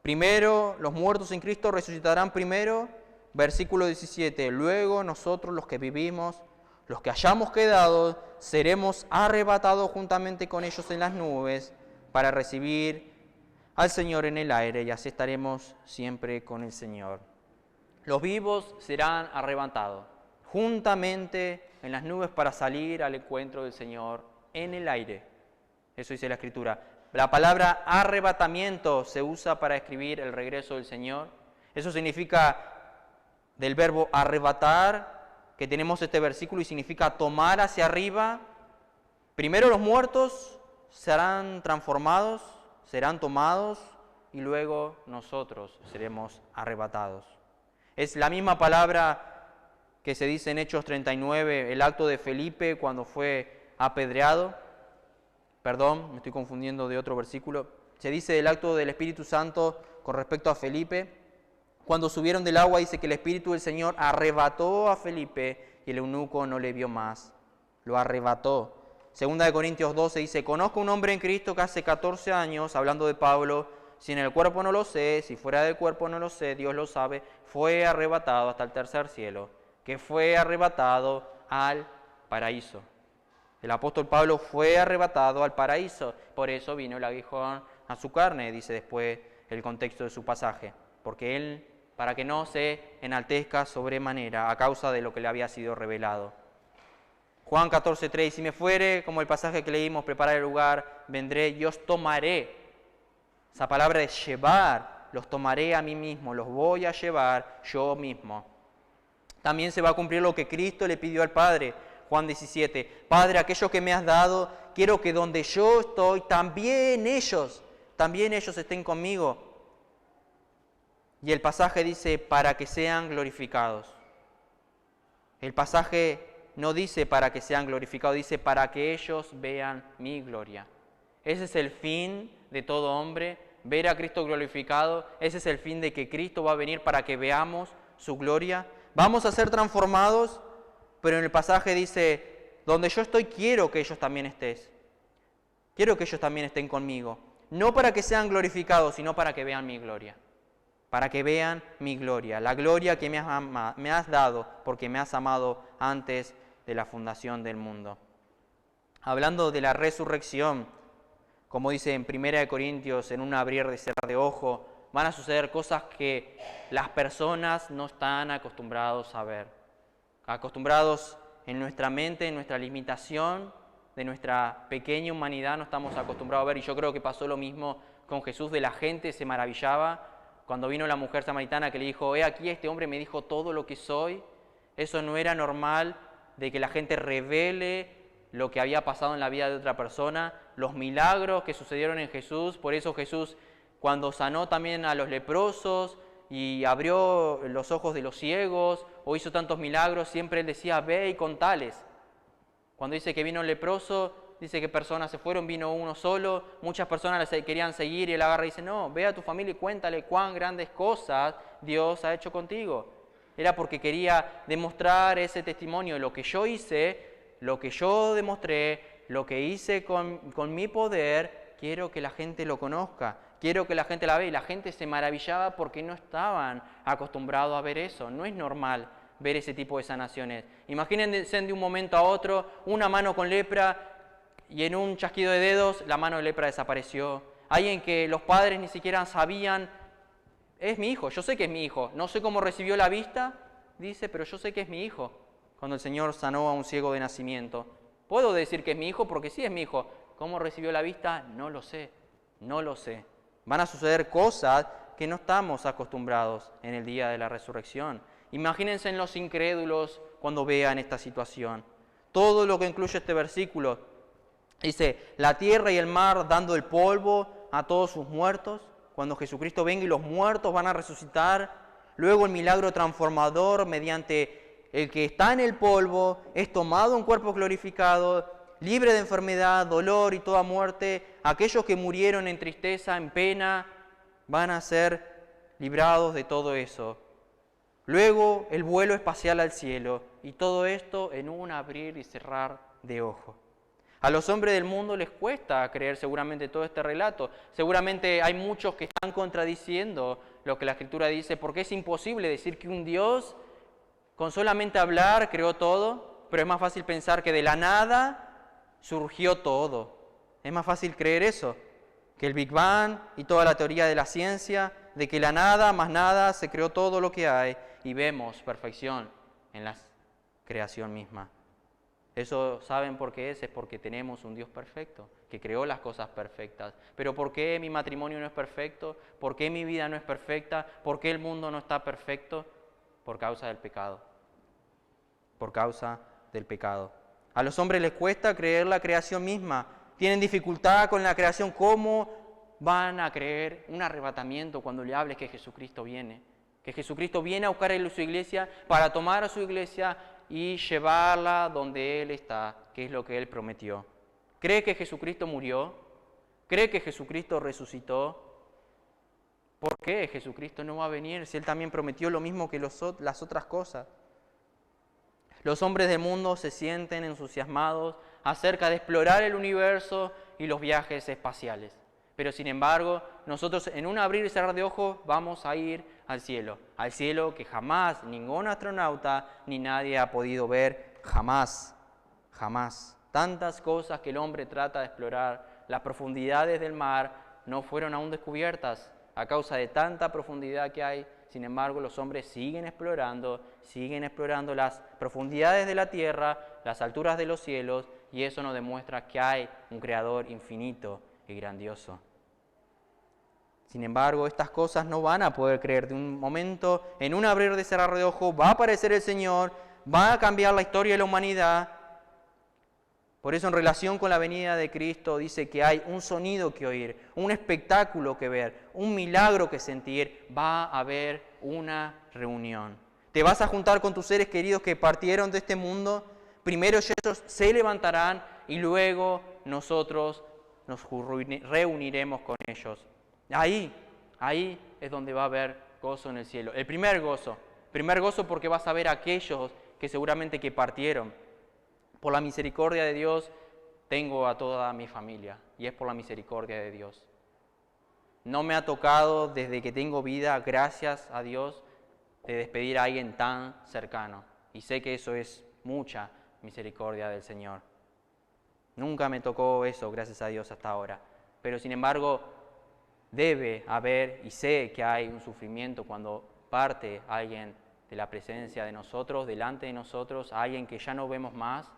Speaker 1: Primero, los muertos en Cristo resucitarán primero, versículo 17. Luego nosotros, los que vivimos, los que hayamos quedado, seremos arrebatados juntamente con ellos en las nubes para recibir al Señor en el aire y así estaremos siempre con el Señor. Los vivos serán arrebatados juntamente en las nubes para salir al encuentro del Señor en el aire. Eso dice la Escritura. La palabra arrebatamiento se usa para describir el regreso del Señor. Eso significa del verbo arrebatar, que tenemos este versículo, y significa tomar hacia arriba. Primero los muertos serán transformados, serán tomados y luego nosotros seremos arrebatados. Es la misma palabra que se dice en Hechos 39, el acto de Felipe cuando fue apedreado. Perdón, me estoy confundiendo de otro versículo. Se dice del acto del Espíritu Santo con respecto a Felipe. Cuando subieron del agua dice que el Espíritu del Señor arrebató a Felipe y el eunuco no le vio más. Lo arrebató. Segunda de Corintios 12 dice, conozco un hombre en Cristo que hace 14 años, hablando de Pablo, si en el cuerpo no lo sé, si fuera del cuerpo no lo sé, Dios lo sabe, fue arrebatado hasta el tercer cielo, que fue arrebatado al paraíso. El apóstol Pablo fue arrebatado al paraíso, por eso vino el aguijón a su carne, dice después el contexto de su pasaje, porque él, para que no se enaltezca sobremanera a causa de lo que le había sido revelado. Juan 14:3, si me fuere, como el pasaje que leímos, preparar el lugar, vendré y os tomaré. Esa palabra de llevar, los tomaré a mí mismo, los voy a llevar yo mismo. También se va a cumplir lo que Cristo le pidió al Padre. Juan 17, Padre, aquello que me has dado, quiero que donde yo estoy, también ellos estén conmigo. Y el pasaje dice, para que sean glorificados. El pasaje no dice para que sean glorificados, dice para que ellos vean mi gloria. Ese es el fin de todo hombre, ver a Cristo glorificado. Ese es el fin de que Cristo va a venir para que veamos su gloria. Vamos a ser transformados, pero en el pasaje dice, donde yo estoy quiero que ellos también estés. Quiero que ellos también estén conmigo. No para que sean glorificados, sino para que vean mi gloria. Para que vean mi gloria, la gloria que me has dado, porque me has amado antes de la fundación del mundo. Hablando de la resurrección, como dice en 1 Corintios, en un abrir y cerrar de ojo, van a suceder cosas que las personas no están acostumbrados a ver. Acostumbrados en nuestra mente, en nuestra limitación, de nuestra pequeña humanidad, no estamos acostumbrados a ver. Y yo creo que pasó lo mismo con Jesús, de la gente se maravillaba cuando vino la mujer samaritana que le dijo, aquí este hombre me dijo todo lo que soy. Eso no era normal, de que la gente revele lo que había pasado en la vida de otra persona, los milagros que sucedieron en Jesús. Por eso Jesús, cuando sanó también a los leprosos y abrió los ojos de los ciegos o hizo tantos milagros, siempre él decía, ve y contales. Cuando dice que vino el leproso, dice que personas se fueron, vino uno solo, muchas personas le querían seguir y él agarra y dice, no, ve a tu familia y cuéntale cuán grandes cosas Dios ha hecho contigo. Era porque quería demostrar ese testimonio, lo que yo hice, lo que yo demostré, lo que hice con mi poder, quiero que la gente lo conozca, quiero que la gente la vea. Y la gente se maravillaba porque no estaban acostumbrados a ver eso, no es normal ver ese tipo de sanaciones. Imagínense de un momento a otro, una mano con lepra y en un chasquido de dedos la mano de lepra desapareció. Alguien que los padres ni siquiera sabían, es mi hijo, yo sé que es mi hijo, no sé cómo recibió la vista, dice, pero yo sé que es mi hijo. Cuando el Señor sanó a un ciego de nacimiento, puedo decir que es mi hijo porque sí es mi hijo. ¿Cómo recibió la vista? No lo sé, no lo sé. Van a suceder cosas que no estamos acostumbrados en el día de la resurrección. Imagínense en los incrédulos cuando vean esta situación. Todo lo que incluye este versículo. Dice, la tierra y el mar dando el polvo a todos sus muertos. Cuando Jesucristo venga y los muertos van a resucitar. Luego el milagro transformador mediante el que está en el polvo, es tomado un cuerpo glorificado, libre de enfermedad, dolor y toda muerte. Aquellos que murieron en tristeza, en pena, van a ser librados de todo eso. Luego el vuelo espacial al cielo, y todo esto en un abrir y cerrar de ojos. A los hombres del mundo les cuesta creer seguramente todo este relato. Seguramente hay muchos que están contradiciendo lo que la Escritura dice, porque es imposible decir que un Dios con solamente hablar creó todo, pero es más fácil pensar que de la nada surgió todo. Es más fácil creer eso, que el Big Bang y toda la teoría de la ciencia, de que la nada más nada se creó todo lo que hay y vemos perfección en la creación misma. Eso, ¿saben por qué es? Es porque tenemos un Dios perfecto, que creó las cosas perfectas. Pero ¿por qué mi matrimonio no es perfecto? ¿Por qué mi vida no es perfecta? ¿Por qué el mundo no está perfecto? Por causa del pecado. Por causa del pecado. A los hombres les cuesta creer la creación misma. tienen dificultad con la creación, ¿cómo van a creer un arrebatamiento cuando le hables que Jesucristo viene? Que Jesucristo viene a buscar a su iglesia para tomar a su iglesia y llevarla donde Él está, que es lo que Él prometió. ¿Cree que Jesucristo murió? ¿Cree que Jesucristo resucitó? ¿Por qué Jesucristo no va a venir si Él también prometió lo mismo que las otras cosas? Los hombres del mundo se sienten entusiasmados acerca de explorar el universo y los viajes espaciales. Pero sin embargo, nosotros en un abrir y cerrar de ojos vamos a ir al cielo que jamás ningún astronauta ni nadie ha podido ver, jamás. Tantas cosas que el hombre trata de explorar, las profundidades del mar no fueron aún descubiertas a causa de tanta profundidad que hay. Sin embargo, los hombres siguen explorando las profundidades de la tierra, las alturas de los cielos, y eso nos demuestra que hay un Creador infinito y grandioso. Sin embargo, estas cosas no van a poder creer de un momento, en un abrir y cerrar de ojos, va a aparecer el Señor, va a cambiar la historia de la humanidad. Por eso, en relación con la venida de Cristo, dice que hay un sonido que oír, un espectáculo que ver, un milagro que sentir, va a haber una reunión. Te vas a juntar con tus seres queridos que partieron de este mundo, primero ellos se levantarán y luego nosotros nos reuniremos con ellos. Ahí es donde va a haber gozo en el cielo. El primer gozo porque vas a ver a aquellos que seguramente que partieron. Por la misericordia de Dios tengo a toda mi familia y es por la misericordia de Dios. No me ha tocado desde que tengo vida, gracias a Dios, de despedir a alguien tan cercano. Y sé que eso es mucha misericordia del Señor. Nunca me tocó eso, gracias a Dios, hasta ahora. Pero sin embargo, debe haber, y sé que hay un sufrimiento cuando parte alguien de la presencia de nosotros, delante de nosotros, alguien que ya no vemos más.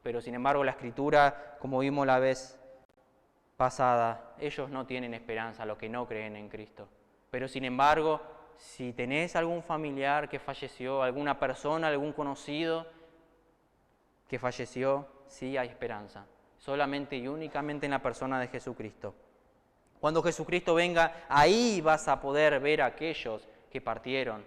Speaker 1: Pero sin embargo la Escritura, como vimos la vez pasada, ellos no tienen esperanza, los que no creen en Cristo. Pero sin embargo, si tenés algún familiar que falleció, alguna persona, algún conocido que falleció, sí hay esperanza. Solamente y únicamente en la persona de Jesucristo. Cuando Jesucristo venga, ahí vas a poder ver a aquellos que partieron.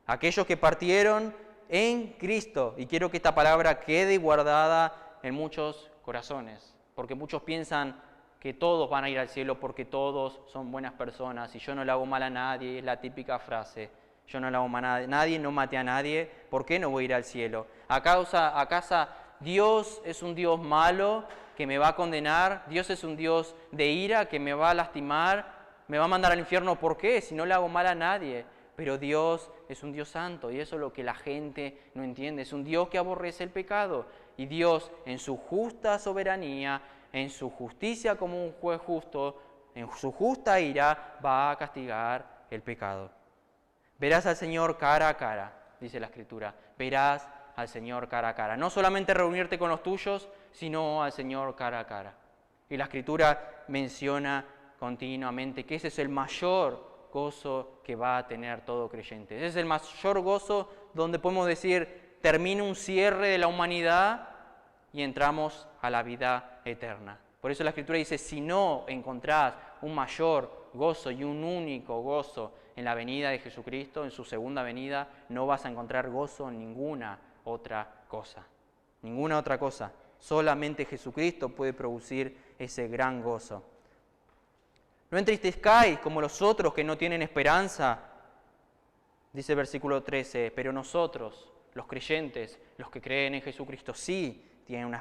Speaker 1: Aquellos que partieron en Cristo. Y quiero que esta palabra quede guardada en muchos corazones, porque muchos piensan que todos van a ir al cielo porque todos son buenas personas y yo no le hago mal a nadie, es la típica frase. Yo no le hago mal a nadie, no maté a nadie, ¿por qué no voy a ir al cielo? ¿Acaso Dios es un Dios malo que me va a condenar? ¿Dios es un Dios de ira que me va a lastimar? ¿Me va a mandar al infierno? ¿Por qué? Si no le hago mal a nadie. Pero Dios es un Dios santo y eso es lo que la gente no entiende. Es un Dios que aborrece el pecado. Y Dios, en su justa soberanía, en su justicia como un juez justo, en su justa ira, va a castigar el pecado. Verás al Señor cara a cara, dice la Escritura. Verás al Señor cara a cara. No solamente reunirte con los tuyos, sino al Señor cara a cara. Y la Escritura menciona continuamente que ese es el mayor gozo que va a tener todo creyente. Ese es el mayor gozo donde podemos decir, termina un cierre de la humanidad y entramos a la vida eterna. Por eso la Escritura dice, si no encontrás un mayor gozo y un único gozo en la venida de Jesucristo, en su segunda venida, no vas a encontrar gozo en ninguna otra cosa. Ninguna otra cosa. Solamente Jesucristo puede producir ese gran gozo. No entristezcáis como los otros que no tienen esperanza, dice el versículo 13, pero nosotros, los creyentes, los que creen en Jesucristo, sí tienen una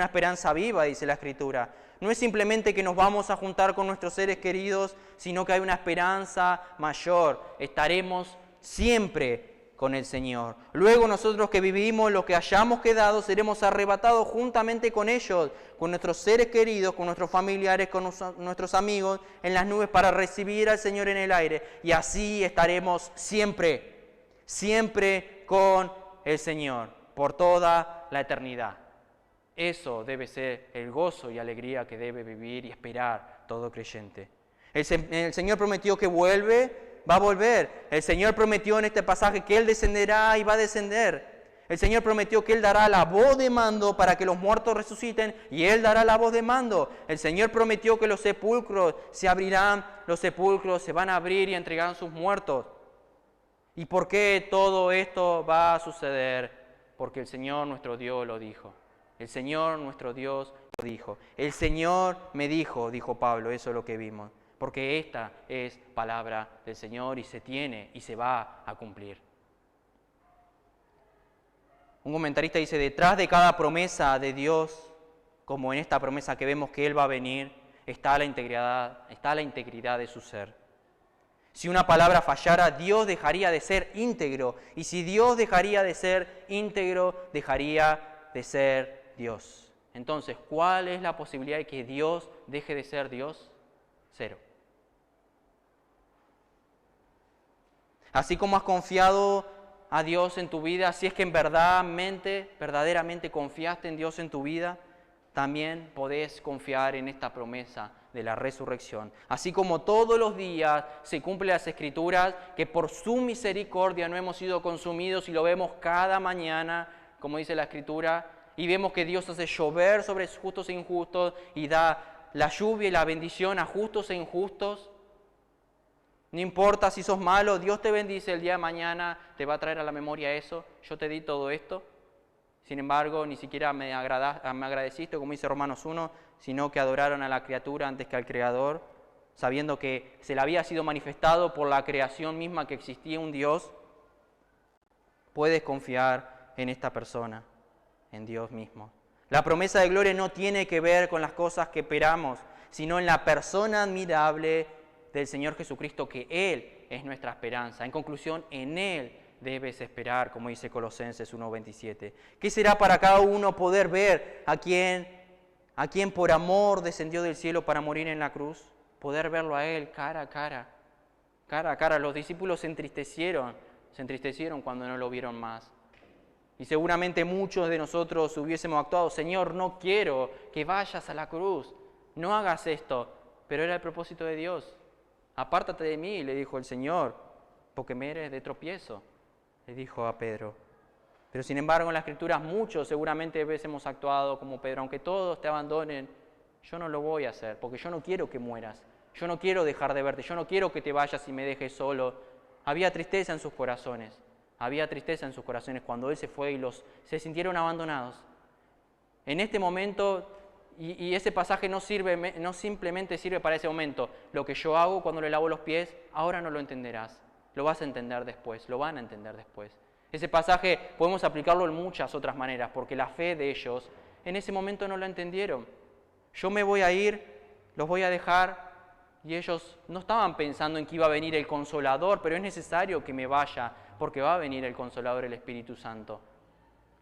Speaker 1: esperanza viva, dice la Escritura. No es simplemente que nos vamos a juntar con nuestros seres queridos, sino que hay una esperanza mayor. Estaremos siempre con el Señor. Luego nosotros que vivimos, los que hayamos quedado, seremos arrebatados juntamente con ellos, con nuestros seres queridos, con nuestros familiares, con nuestros amigos, en las nubes para recibir al Señor en el aire. Y así estaremos siempre con el Señor, por toda la eternidad. Eso debe ser el gozo y alegría que debe vivir y esperar todo creyente. El Señor prometió que va a volver. El Señor prometió en este pasaje que Él descenderá y va a descender. El Señor prometió que Él dará la voz de mando para que los muertos resuciten y Él dará la voz de mando. El Señor prometió que los sepulcros se abrirán, los sepulcros se van a abrir y entregarán sus muertos. ¿Y por qué todo esto va a suceder? Porque el Señor nuestro Dios lo dijo. El Señor nuestro Dios lo dijo. El Señor me dijo, dijo Pablo, eso es lo que vimos. Porque esta es palabra del Señor y se tiene y se va a cumplir. Un comentarista dice, detrás de cada promesa de Dios, como en esta promesa que vemos que Él va a venir, está la integridad de su ser. Si una palabra fallara, Dios dejaría de ser íntegro. Y si Dios dejaría de ser íntegro, dejaría de ser Dios. Entonces, ¿cuál es la posibilidad de que Dios deje de ser Dios? Cero. Así como has confiado a Dios en tu vida, si es que verdaderamente confiaste en Dios en tu vida, también podés confiar en esta promesa de la resurrección. Así como todos los días se cumplen las Escrituras, que por su misericordia no hemos sido consumidos y lo vemos cada mañana, como dice la Escritura, y vemos que Dios hace llover sobre justos e injustos y da la lluvia y la bendición a justos e injustos. No importa si sos malo, Dios te bendice el día de mañana, te va a traer a la memoria eso. Yo te di todo esto. Sin embargo, ni siquiera me agradeciste, como dice Romanos 1, sino que adoraron a la criatura antes que al Creador, sabiendo que se le había sido manifestado por la creación misma que existía un Dios. Puedes confiar en esta persona, en Dios mismo. La promesa de gloria no tiene que ver con las cosas que esperamos, sino en la persona admirable del Señor Jesucristo, que Él es nuestra esperanza. En conclusión, en Él debes esperar, como dice Colosenses 1:27. ¿Qué será para cada uno poder ver a quien por amor descendió del cielo para morir en la cruz? Poder verlo a Él cara a cara. Los discípulos se entristecieron cuando no lo vieron más. Y seguramente muchos de nosotros hubiésemos actuado, Señor, no quiero que vayas a la cruz, no hagas esto, pero era el propósito de Dios. Apártate de mí, le dijo el Señor, porque me eres de tropiezo, le dijo a Pedro. Pero sin embargo en las Escrituras muchos seguramente hemos actuado como Pedro, aunque todos te abandonen, yo no lo voy a hacer, porque yo no quiero que mueras, yo no quiero dejar de verte, yo no quiero que te vayas y me dejes solo. Había tristeza en sus corazones cuando Él se fue y se sintieron abandonados. En este momento, y ese pasaje no simplemente sirve para ese momento. Lo que yo hago cuando le lavo los pies, ahora no lo entenderás. Lo vas a entender después, lo van a entender después. Ese pasaje podemos aplicarlo en muchas otras maneras, porque la fe de ellos en ese momento no lo entendieron. Yo me voy a ir, los voy a dejar, y ellos no estaban pensando en que iba a venir el Consolador, pero es necesario que me vaya, porque va a venir el Consolador, el Espíritu Santo.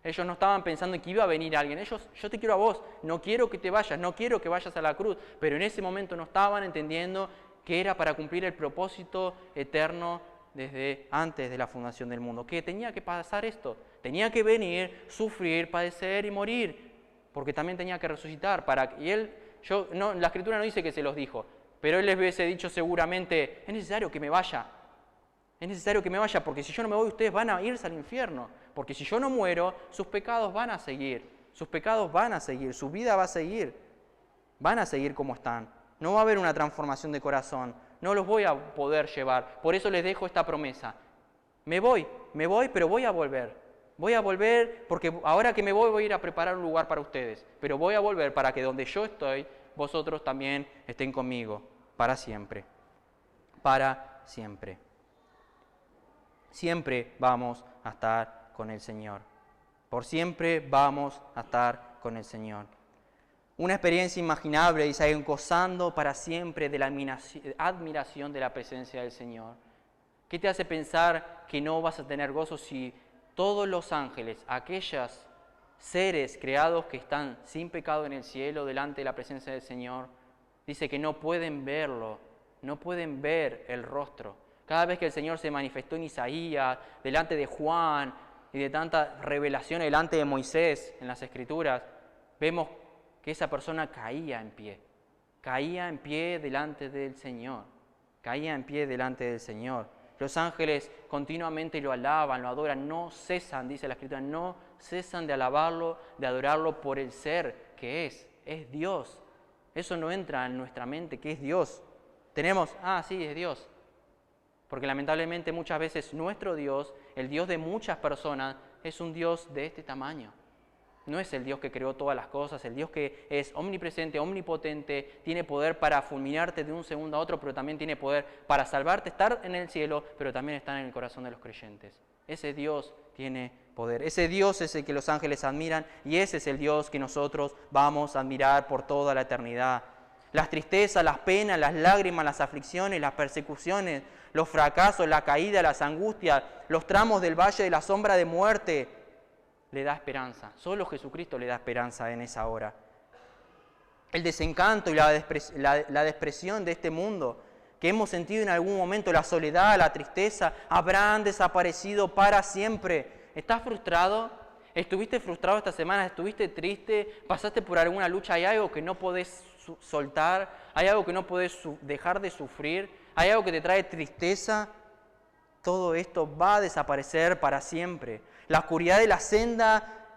Speaker 1: Ellos no estaban pensando en que iba a venir alguien. Yo te quiero a vos, no quiero que te vayas, no quiero que vayas a la cruz. Pero en ese momento no estaban entendiendo que era para cumplir el propósito eterno desde antes de la fundación del mundo. Que tenía que pasar esto, tenía que venir, sufrir, padecer y morir, porque también tenía que resucitar. La Escritura no dice que se los dijo, pero Él les hubiese dicho seguramente, es necesario que me vaya. Es necesario que me vaya, porque si yo no me voy, ustedes van a irse al infierno. Porque si yo no muero, sus pecados van a seguir. Su vida va a seguir. Van a seguir como están. No va a haber una transformación de corazón. No los voy a poder llevar. Por eso les dejo esta promesa. Me voy, pero voy a volver. Voy a volver porque ahora que me voy a ir a preparar un lugar para ustedes. Pero voy a volver para que donde yo estoy, vosotros también estén conmigo. Para siempre. Para siempre. Siempre vamos a estar con el Señor. Por siempre vamos a estar con el Señor. Una experiencia imaginable, dice ahí, gozando para siempre de la admiración de la presencia del Señor. ¿Qué te hace pensar que no vas a tener gozo si todos los ángeles, aquellos seres creados que están sin pecado en el cielo delante de la presencia del Señor, dice que no pueden verlo, no pueden ver el rostro? Cada vez que el Señor se manifestó en Isaías, delante de Juan y de tanta revelación delante de Moisés en las Escrituras, vemos que esa persona caía en pie delante del Señor, Los ángeles continuamente lo alaban, lo adoran, no cesan, dice la Escritura, no cesan de alabarlo, de adorarlo por el ser que es Dios. Eso no entra en nuestra mente, que es Dios. Tenemos, sí, es Dios. Porque lamentablemente muchas veces nuestro Dios, el Dios de muchas personas, es un Dios de este tamaño. No es el Dios que creó todas las cosas, el Dios que es omnipresente, omnipotente, tiene poder para fulminarte de un segundo a otro, pero también tiene poder para salvarte, estar en el cielo, pero también estar en el corazón de los creyentes. Ese Dios tiene poder. Ese Dios es el que los ángeles admiran y ese es el Dios que nosotros vamos a admirar por toda la eternidad. Las tristezas, las penas, las lágrimas, las aflicciones, las persecuciones, los fracasos, la caída, las angustias, los tramos del valle de la sombra de muerte, le da esperanza. Solo Jesucristo le da esperanza en esa hora. El desencanto y la depresión de este mundo que hemos sentido en algún momento, la soledad, la tristeza, habrán desaparecido para siempre. ¿Estás frustrado? ¿Estuviste frustrado esta semana? ¿Estuviste triste? ¿Pasaste por alguna lucha? ¿Hay algo que no podés soltar? ¿Hay algo que no podés dejar de sufrir? ¿Hay algo que te trae tristeza? Todo esto va a desaparecer para siempre. La oscuridad de la senda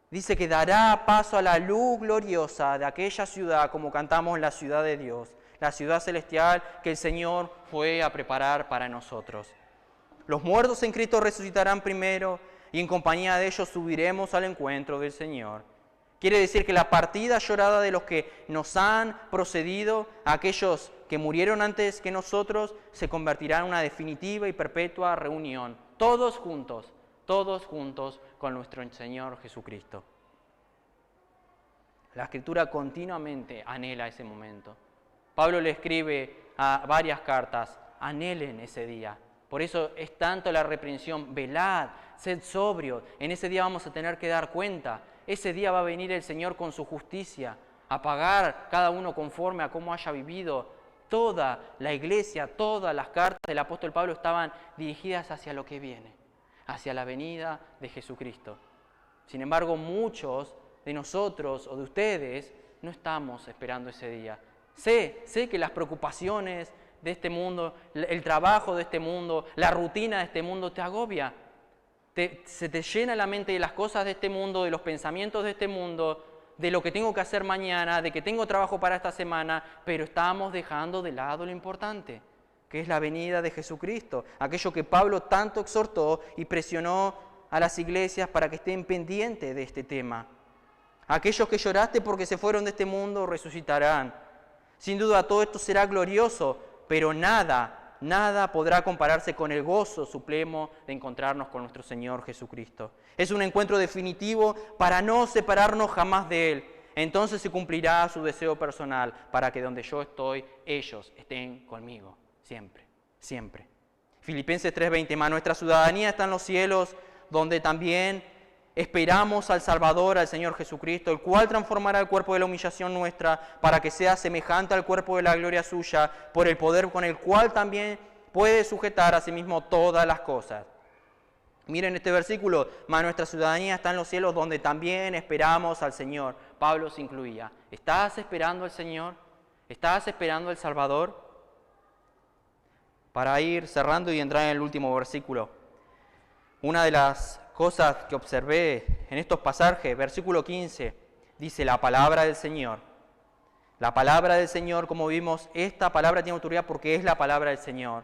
Speaker 1: dice que dará paso a la luz gloriosa de aquella ciudad, como cantamos, la ciudad de Dios, la ciudad celestial que el Señor fue a preparar para nosotros. Los muertos en Cristo resucitarán primero y en compañía de ellos subiremos al encuentro del Señor. Quiere decir que la partida llorada de los que nos han procedido, aquellos que murieron antes que nosotros, se convertirá en una definitiva y perpetua reunión, todos juntos con nuestro Señor Jesucristo. La Escritura continuamente anhela ese momento. Pablo le escribe a varias cartas, anhelen ese día. Por eso es tanto la reprensión, velad, sed sobrios. En ese día vamos a tener que dar cuenta. Ese día va a venir el Señor con su justicia, a pagar cada uno conforme a cómo haya vivido. Toda la iglesia, todas las cartas del apóstol Pablo estaban dirigidas hacia lo que viene, hacia la venida de Jesucristo. Sin embargo, muchos de nosotros o de ustedes no estamos esperando ese día. Sé que las preocupaciones de este mundo, el trabajo de este mundo, la rutina de este mundo te agobia. Se te llena la mente de las cosas de este mundo, de los pensamientos de este mundo, de lo que tengo que hacer mañana, de que tengo trabajo para esta semana, pero estamos dejando de lado lo importante, que es la venida de Jesucristo, aquello que Pablo tanto exhortó y presionó a las iglesias para que estén pendientes de este tema. Aquellos que lloraste porque se fueron de este mundo resucitarán. Sin duda todo esto será glorioso, pero nada podrá compararse con el gozo supremo de encontrarnos con nuestro Señor Jesucristo. Es un encuentro definitivo para no separarnos jamás de Él. Entonces se cumplirá su deseo personal para que donde yo estoy, ellos estén conmigo, siempre, siempre. Filipenses 3:20, mas nuestra ciudadanía está en los cielos, donde también esperamos al Salvador, al Señor Jesucristo, el cual transformará el cuerpo de la humillación nuestra para que sea semejante al cuerpo de la gloria suya, por el poder con el cual también puede sujetar a sí mismo todas las cosas. Miren este versículo, mas nuestra ciudadanía está en los cielos, donde también esperamos al Señor. Pablo se incluía. ¿Estás esperando al Señor? ¿Estás esperando al Salvador? Para ir cerrando y entrar en el último versículo, una de las cosas que observé en estos pasajes, versículo 15, dice la palabra del Señor. La palabra del Señor, como vimos, esta palabra tiene autoridad porque es la palabra del Señor.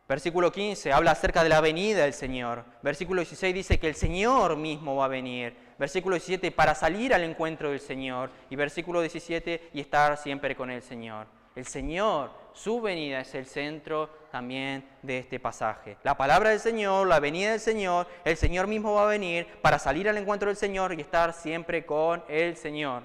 Speaker 1: Versículo 15 habla acerca de la venida del Señor. Versículo 16 dice que el Señor mismo va a venir. Versículo 17, para salir al encuentro del Señor. Y versículo 17, y estar siempre con el Señor. El Señor, su venida es el centro también de este pasaje. La palabra del Señor, la venida del Señor, el Señor mismo va a venir para salir al encuentro del Señor y estar siempre con el Señor.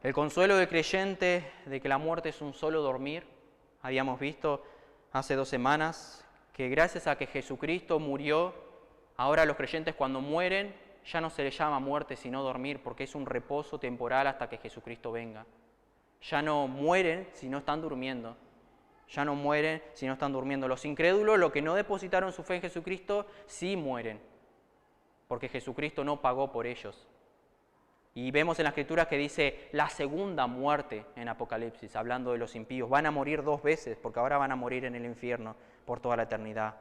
Speaker 1: El consuelo del creyente de que la muerte es un solo dormir. Habíamos visto hace 2 semanas que gracias a que Jesucristo murió, ahora los creyentes cuando mueren ya no se les llama muerte sino dormir, porque es un reposo temporal hasta que Jesucristo venga. Ya no mueren si no están durmiendo. Ya no mueren si no están durmiendo. Los incrédulos, los que no depositaron su fe en Jesucristo, sí mueren, porque Jesucristo no pagó por ellos. Y vemos en la Escritura que dice la segunda muerte en Apocalipsis, hablando de los impíos. Van a morir 2 veces, porque ahora van a morir en el infierno por toda la eternidad.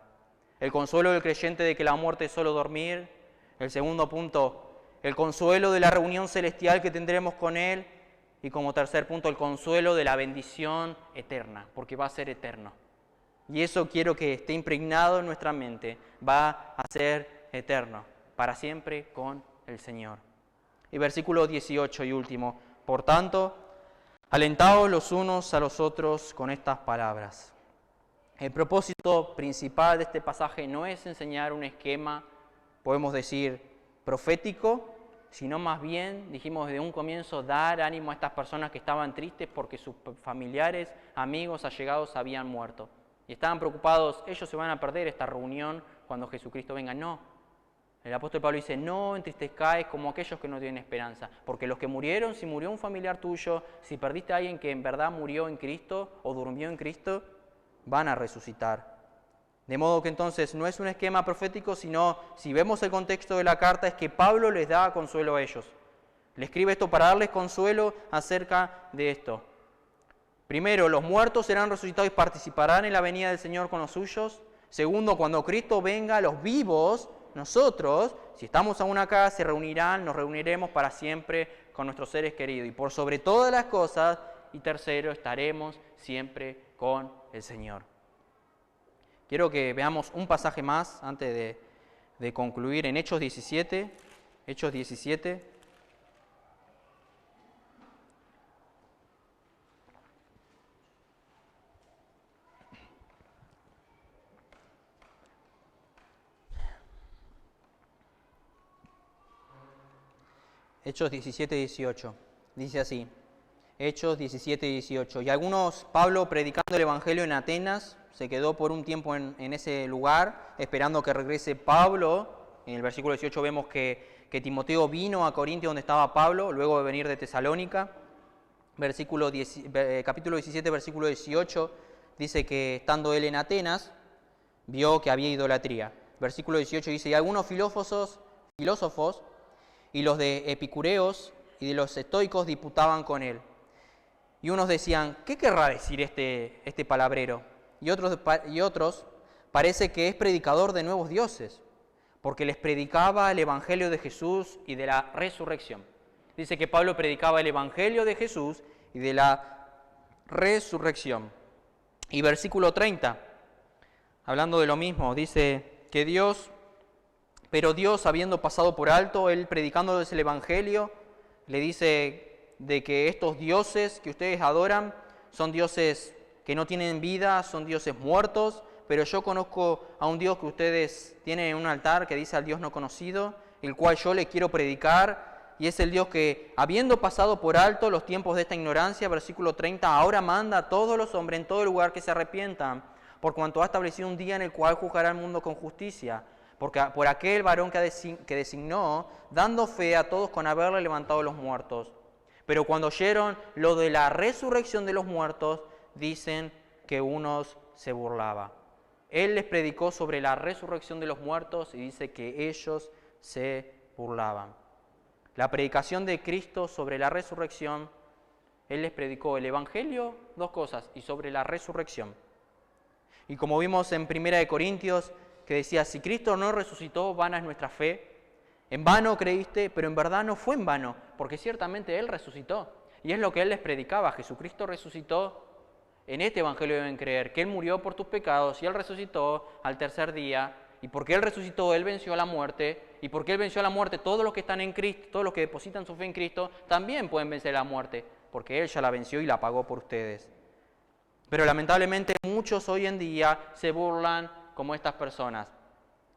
Speaker 1: El consuelo del creyente de que la muerte es solo dormir. El segundo punto, el consuelo de la reunión celestial que tendremos con Él. Y como tercer punto, el consuelo de la bendición eterna, porque va a ser eterno. Y eso quiero que esté impregnado en nuestra mente. Va a ser eterno, para siempre con el Señor. Y versículo 18 y último. Por tanto, alentaos los unos a los otros con estas palabras. El propósito principal de este pasaje no es enseñar un esquema, podemos decir, profético, sino más bien, dijimos desde un comienzo, dar ánimo a estas personas que estaban tristes porque sus familiares, amigos, allegados habían muerto. Y estaban preocupados, ellos se van a perder esta reunión cuando Jesucristo venga. No. El apóstol Pablo dice, no entristezcáis como aquellos que no tienen esperanza, porque los que murieron, si murió un familiar tuyo, si perdiste a alguien que en verdad murió en Cristo o durmió en Cristo, van a resucitar. De modo que entonces no es un esquema profético, sino, si vemos el contexto de la carta, es que Pablo les da consuelo a ellos. Le escribe esto para darles consuelo acerca de esto. Primero, los muertos serán resucitados y participarán en la venida del Señor con los suyos. Segundo, cuando Cristo venga, los vivos, nosotros, si estamos aún acá, se reunirán, nos reuniremos para siempre con nuestros seres queridos. Y por sobre todas las cosas, y tercero, estaremos siempre con el Señor. Quiero que veamos un pasaje más antes de concluir en Hechos 17. Hechos 17. Hechos 17, 18. Dice así. Hechos 17, 18. Y algunos, Pablo predicando el Evangelio en Atenas, se quedó por un tiempo en ese lugar, esperando que regrese Pablo. En el versículo 18 vemos que Timoteo vino a Corinto donde estaba Pablo, luego de venir de Tesalónica. Capítulo 17, versículo 18, dice que estando él en Atenas, vio que había idolatría. Versículo 18 dice, y algunos filósofos y los de epicureos y de los estoicos disputaban con él. Y unos decían, ¿qué querrá decir este palabrero? Y otros parece que es predicador de nuevos dioses, porque les predicaba el Evangelio de Jesús y de la resurrección. Dice que Pablo predicaba el Evangelio de Jesús y de la resurrección. Y versículo 30, hablando de lo mismo, dice que pero Dios, habiendo pasado por alto, él predicándoles el Evangelio, le dice de que estos dioses que ustedes adoran son dioses que no tienen vida, son dioses muertos, pero yo conozco a un Dios que ustedes tienen en un altar que dice al Dios no conocido, el cual yo les quiero predicar, y es el Dios que, habiendo pasado por alto los tiempos de esta ignorancia, versículo 30, ahora manda a todos los hombres en todo lugar que se arrepientan, por cuanto ha establecido un día en el cual juzgará al mundo con justicia, porque por aquel varón que designó, dando fe a todos con haberle levantado los muertos. Pero cuando oyeron lo de la resurrección de los muertos, dicen que unos se burlaba. Él les predicó sobre la resurrección de los muertos y dice que ellos se burlaban. La predicación de Cristo sobre la resurrección, Él les predicó el Evangelio, 2 cosas, y sobre la resurrección. Y como vimos en 1 Corintios, que decía, si Cristo no resucitó, vana es nuestra fe. En vano creíste, pero en verdad no fue en vano, porque ciertamente Él resucitó. Y es lo que Él les predicaba, Jesucristo resucitó. En este Evangelio deben creer que Él murió por tus pecados y Él resucitó al tercer día. Y porque Él resucitó, Él venció a la muerte. Y porque Él venció a la muerte, todos los que están en Cristo, todos los que depositan su fe en Cristo, también pueden vencer a la muerte, porque Él ya la venció y la pagó por ustedes. Pero lamentablemente muchos hoy en día se burlan como estas personas.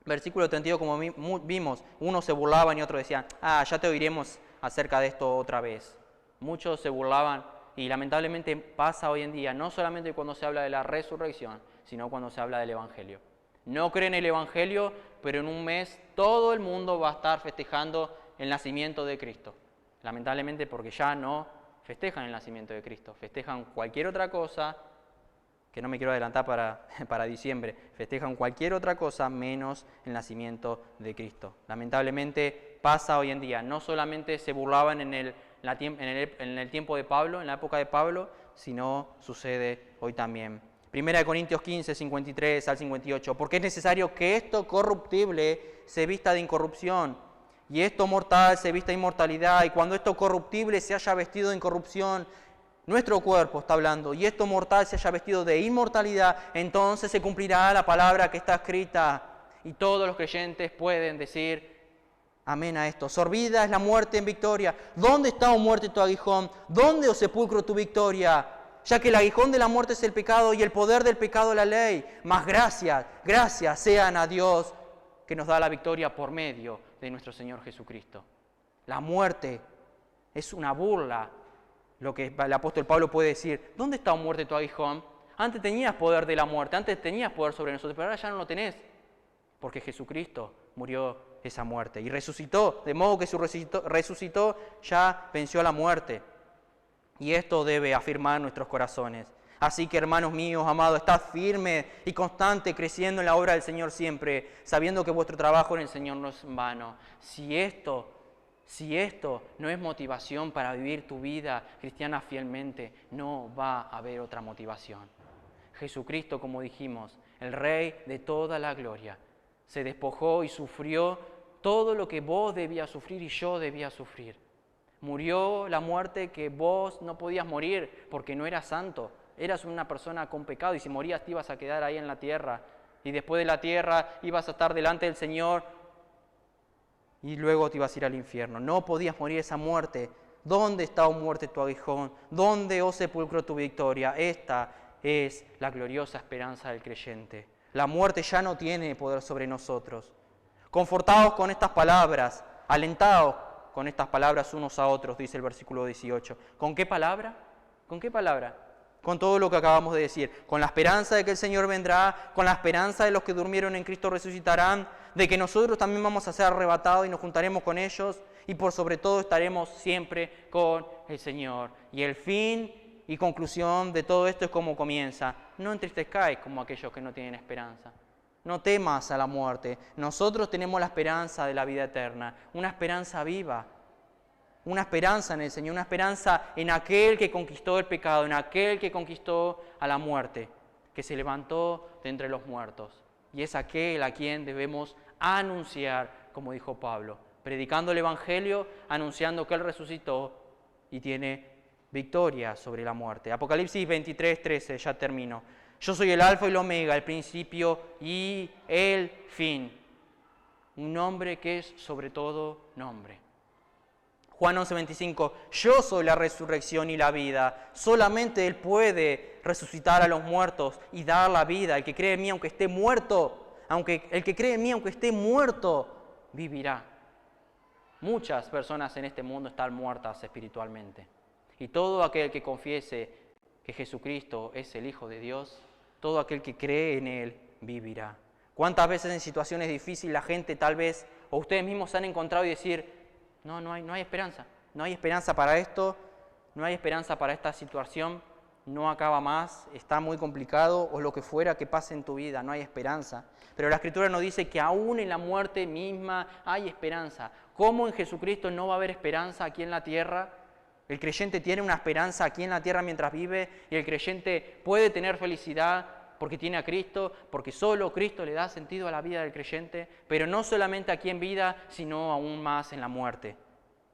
Speaker 1: Versículo 32, como vimos, unos se burlaban y otros decían, ya te oiremos acerca de esto otra vez. Muchos se burlaban y lamentablemente pasa hoy en día, no solamente cuando se habla de la resurrección, sino cuando se habla del Evangelio. No creen el Evangelio, pero en un mes todo el mundo va a estar festejando el nacimiento de Cristo. Lamentablemente porque ya no festejan el nacimiento de Cristo, festejan cualquier otra cosa, que no me quiero adelantar para diciembre, festejan cualquier otra cosa menos el nacimiento de Cristo. Lamentablemente pasa hoy en día. No solamente se burlaban en el tiempo de Pablo, en la época de Pablo, sino sucede hoy también. 1 Corintios 15, 53 al 58. Porque es necesario que esto corruptible se vista de incorrupción, y esto mortal se vista de inmortalidad, y cuando esto corruptible se haya vestido de incorrupción, nuestro cuerpo está hablando, y esto mortal se haya vestido de inmortalidad, entonces se cumplirá la palabra que está escrita. Y todos los creyentes pueden decir amén a esto. Sorbida es la muerte en victoria. ¿Dónde está, oh muerte, tu aguijón? ¿Dónde, oh sepulcro, tu victoria? Ya que el aguijón de la muerte es el pecado y el poder del pecado la ley. Mas gracias sean a Dios que nos da la victoria por medio de nuestro Señor Jesucristo. La muerte es una burla. Lo que el apóstol Pablo puede decir, ¿dónde está, oh muerte, tu aguijón? Antes tenías poder de la muerte, antes tenías poder sobre nosotros, pero ahora ya no lo tenés. Porque Jesucristo murió esa muerte y resucitó, de modo que su resucitó ya venció a la muerte. Y esto debe afirmar nuestros corazones. Así que, hermanos míos, amados, estad firmes y constantes, creciendo en la obra del Señor siempre, sabiendo que vuestro trabajo en el Señor no es en vano. Si esto no es motivación para vivir tu vida cristiana fielmente, no va a haber otra motivación. Jesucristo, como dijimos, el Rey de toda la gloria, se despojó y sufrió todo lo que vos debías sufrir y yo debía sufrir. Murió la muerte que vos no podías morir porque no eras santo. Eras una persona con pecado y si morías te ibas a quedar ahí en la tierra. Y después de la tierra ibas a estar delante del Señor y luego te ibas a ir al infierno. No podías morir esa muerte. ¿Dónde está, oh muerte, tu aguijón? ¿Dónde, oh sepulcro, tu victoria? Esta es la gloriosa esperanza del creyente. La muerte ya no tiene poder sobre nosotros. Confortados con estas palabras, alentados con estas palabras unos a otros, dice el versículo 18. ¿Con qué palabra? ¿Con qué palabra? Con todo lo que acabamos de decir. Con la esperanza de que el Señor vendrá, con la esperanza de los que durmieron en Cristo resucitarán, de que nosotros también vamos a ser arrebatados y nos juntaremos con ellos, y por sobre todo estaremos siempre con el Señor. Y el fin y conclusión de todo esto es como comienza. No entristezcáis como aquellos que no tienen esperanza. No temas a la muerte. Nosotros tenemos la esperanza de la vida eterna, una esperanza viva, una esperanza en el Señor, una esperanza en aquel que conquistó el pecado, en aquel que conquistó a la muerte, que se levantó de entre los muertos. Y es aquel a quien debemos anunciar, como dijo Pablo, predicando el Evangelio, anunciando que Él resucitó y tiene victoria sobre la muerte. Apocalipsis 23, 13, ya termino. Yo soy el alfa y el omega, el principio y el fin. Un nombre que es sobre todo nombre. Juan 11, 25. Yo soy la resurrección y la vida. Solamente Él puede resucitar a los muertos y dar la vida. El que cree en mí, aunque esté muerto, vivirá. Muchas personas en este mundo están muertas espiritualmente. Y todo aquel que confiese que Jesucristo es el Hijo de Dios, todo aquel que cree en Él vivirá. ¿Cuántas veces en situaciones difíciles la gente tal vez, o ustedes mismos se han encontrado y decir, no hay esperanza, no hay esperanza para esto, no hay esperanza para esta situación, no acaba más, está muy complicado, o lo que fuera que pase en tu vida, no hay esperanza. Pero la Escritura nos dice que aún en la muerte misma hay esperanza. ¿Cómo en Jesucristo no va a haber esperanza aquí en la tierra? El creyente tiene una esperanza aquí en la tierra mientras vive y el creyente puede tener felicidad porque tiene a Cristo, porque solo Cristo le da sentido a la vida del creyente, pero no solamente aquí en vida, sino aún más en la muerte.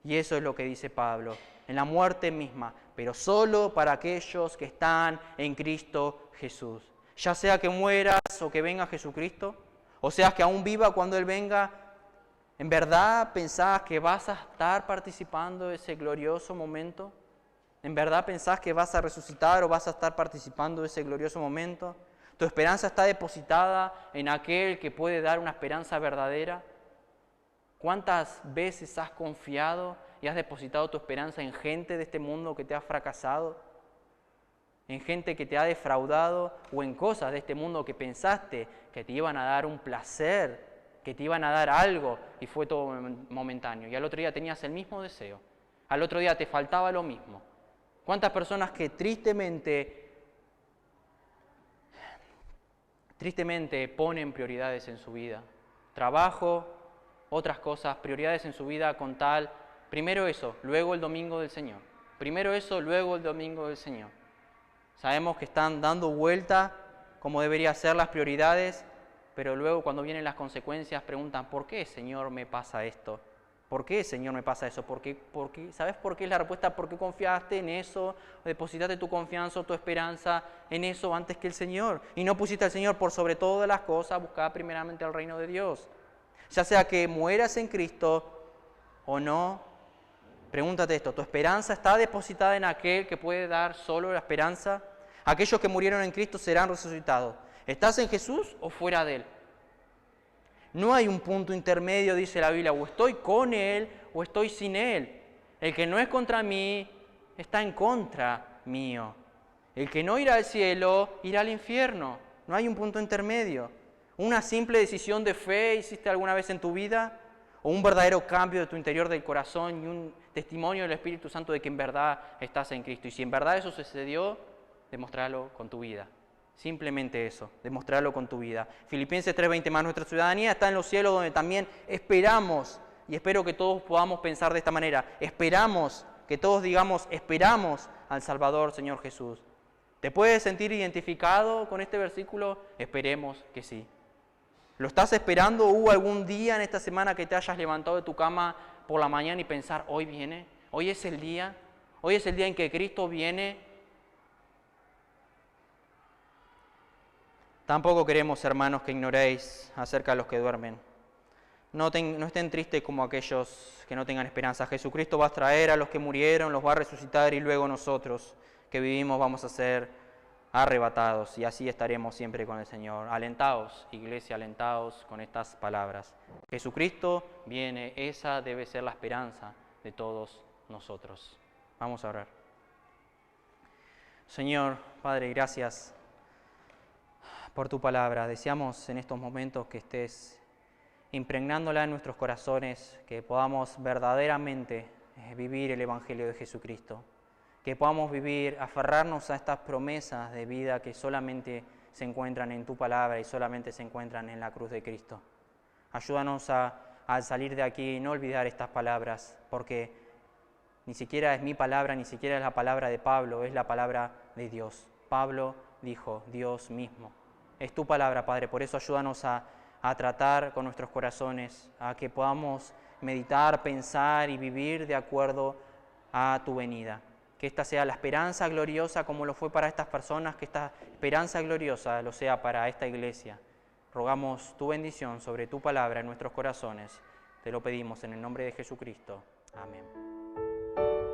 Speaker 1: Y eso es lo que dice Pablo, en la muerte misma, pero solo para aquellos que están en Cristo Jesús. Ya sea que mueras o que venga Jesucristo, o sea que aún viva cuando Él venga, ¿en verdad pensás que vas a estar participando de ese glorioso momento? ¿En verdad pensás que vas a resucitar o vas a estar participando de ese glorioso momento? ¿Tu esperanza está depositada en aquel que puede dar una esperanza verdadera? ¿Cuántas veces has confiado y has depositado tu esperanza en gente de este mundo que te ha fracasado? ¿En gente que te ha defraudado? ¿O en cosas de este mundo que pensaste que te iban a dar un placer, que te iban a dar algo y fue todo momentáneo? Y al otro día tenías el mismo deseo. Al otro día te faltaba lo mismo. ¿Cuántas personas que tristemente ponen prioridades en su vida? Trabajo, otras cosas, prioridades en su vida con tal, primero eso, luego el domingo del Señor. Primero eso, luego el domingo del Señor. Sabemos que están dando vuelta como deberían ser las prioridades, pero luego cuando vienen las consecuencias preguntan, ¿por qué, Señor, me pasa esto? ¿Por qué, Señor, me pasa eso? ¿Por qué? ¿Sabes por qué es la respuesta? ¿Por qué confiaste en eso? ¿Depositaste tu confianza, tu esperanza en eso antes que el Señor? Y no pusiste al Señor por sobre todas las cosas, buscaba primeramente el reino de Dios. Ya sea que mueras en Cristo o no, pregúntate esto, ¿tu esperanza está depositada en aquel que puede dar solo la esperanza? Aquellos que murieron en Cristo serán resucitados. ¿Estás en Jesús o fuera de Él? No hay un punto intermedio, dice la Biblia, o estoy con Él o estoy sin Él. El que no es contra mí está en contra mío. El que no irá al cielo irá al infierno. No hay un punto intermedio. ¿Una simple decisión de fe hiciste alguna vez en tu vida? ¿O un verdadero cambio de tu interior del corazón y un testimonio del Espíritu Santo de que en verdad estás en Cristo? Y si en verdad eso sucedió, demostrarlo con tu vida. Simplemente eso, demostrarlo con tu vida. Filipenses 3:20 más, nuestra ciudadanía está en los cielos donde también esperamos, y espero que todos podamos pensar de esta manera, esperamos, que todos digamos, esperamos al Salvador, Señor Jesús. ¿Te puedes sentir identificado con este versículo? Esperemos que sí. ¿Lo estás esperando? ¿Hubo algún día en esta semana que te hayas levantado de tu cama por la mañana y pensar, hoy viene, hoy es el día en que Cristo viene? Tampoco queremos, hermanos, que ignoréis acerca de los que duermen. No estén tristes como aquellos que no tengan esperanza. Jesucristo va a traer a los que murieron, los va a resucitar y luego nosotros que vivimos vamos a ser arrebatados y así estaremos siempre con el Señor. Alentaos, iglesia, alentaos con estas palabras. Jesucristo viene, esa debe ser la esperanza de todos nosotros. Vamos a orar. Señor, Padre, gracias por tu palabra. Deseamos en estos momentos que estés impregnándola en nuestros corazones, que podamos verdaderamente vivir el Evangelio de Jesucristo, que podamos vivir, aferrarnos a estas promesas de vida que solamente se encuentran en tu palabra y solamente se encuentran en la cruz de Cristo. Ayúdanos al salir de aquí no olvidar estas palabras, porque ni siquiera es mi palabra, ni siquiera es la palabra de Pablo, es la palabra de Dios. Pablo dijo, Dios mismo. Es tu palabra, Padre, por eso ayúdanos a tratar con nuestros corazones, a que podamos meditar, pensar y vivir de acuerdo a tu venida. Que esta sea la esperanza gloriosa como lo fue para estas personas, que esta esperanza gloriosa lo sea para esta iglesia. Rogamos tu bendición sobre tu palabra en nuestros corazones. Te lo pedimos en el nombre de Jesucristo. Amén.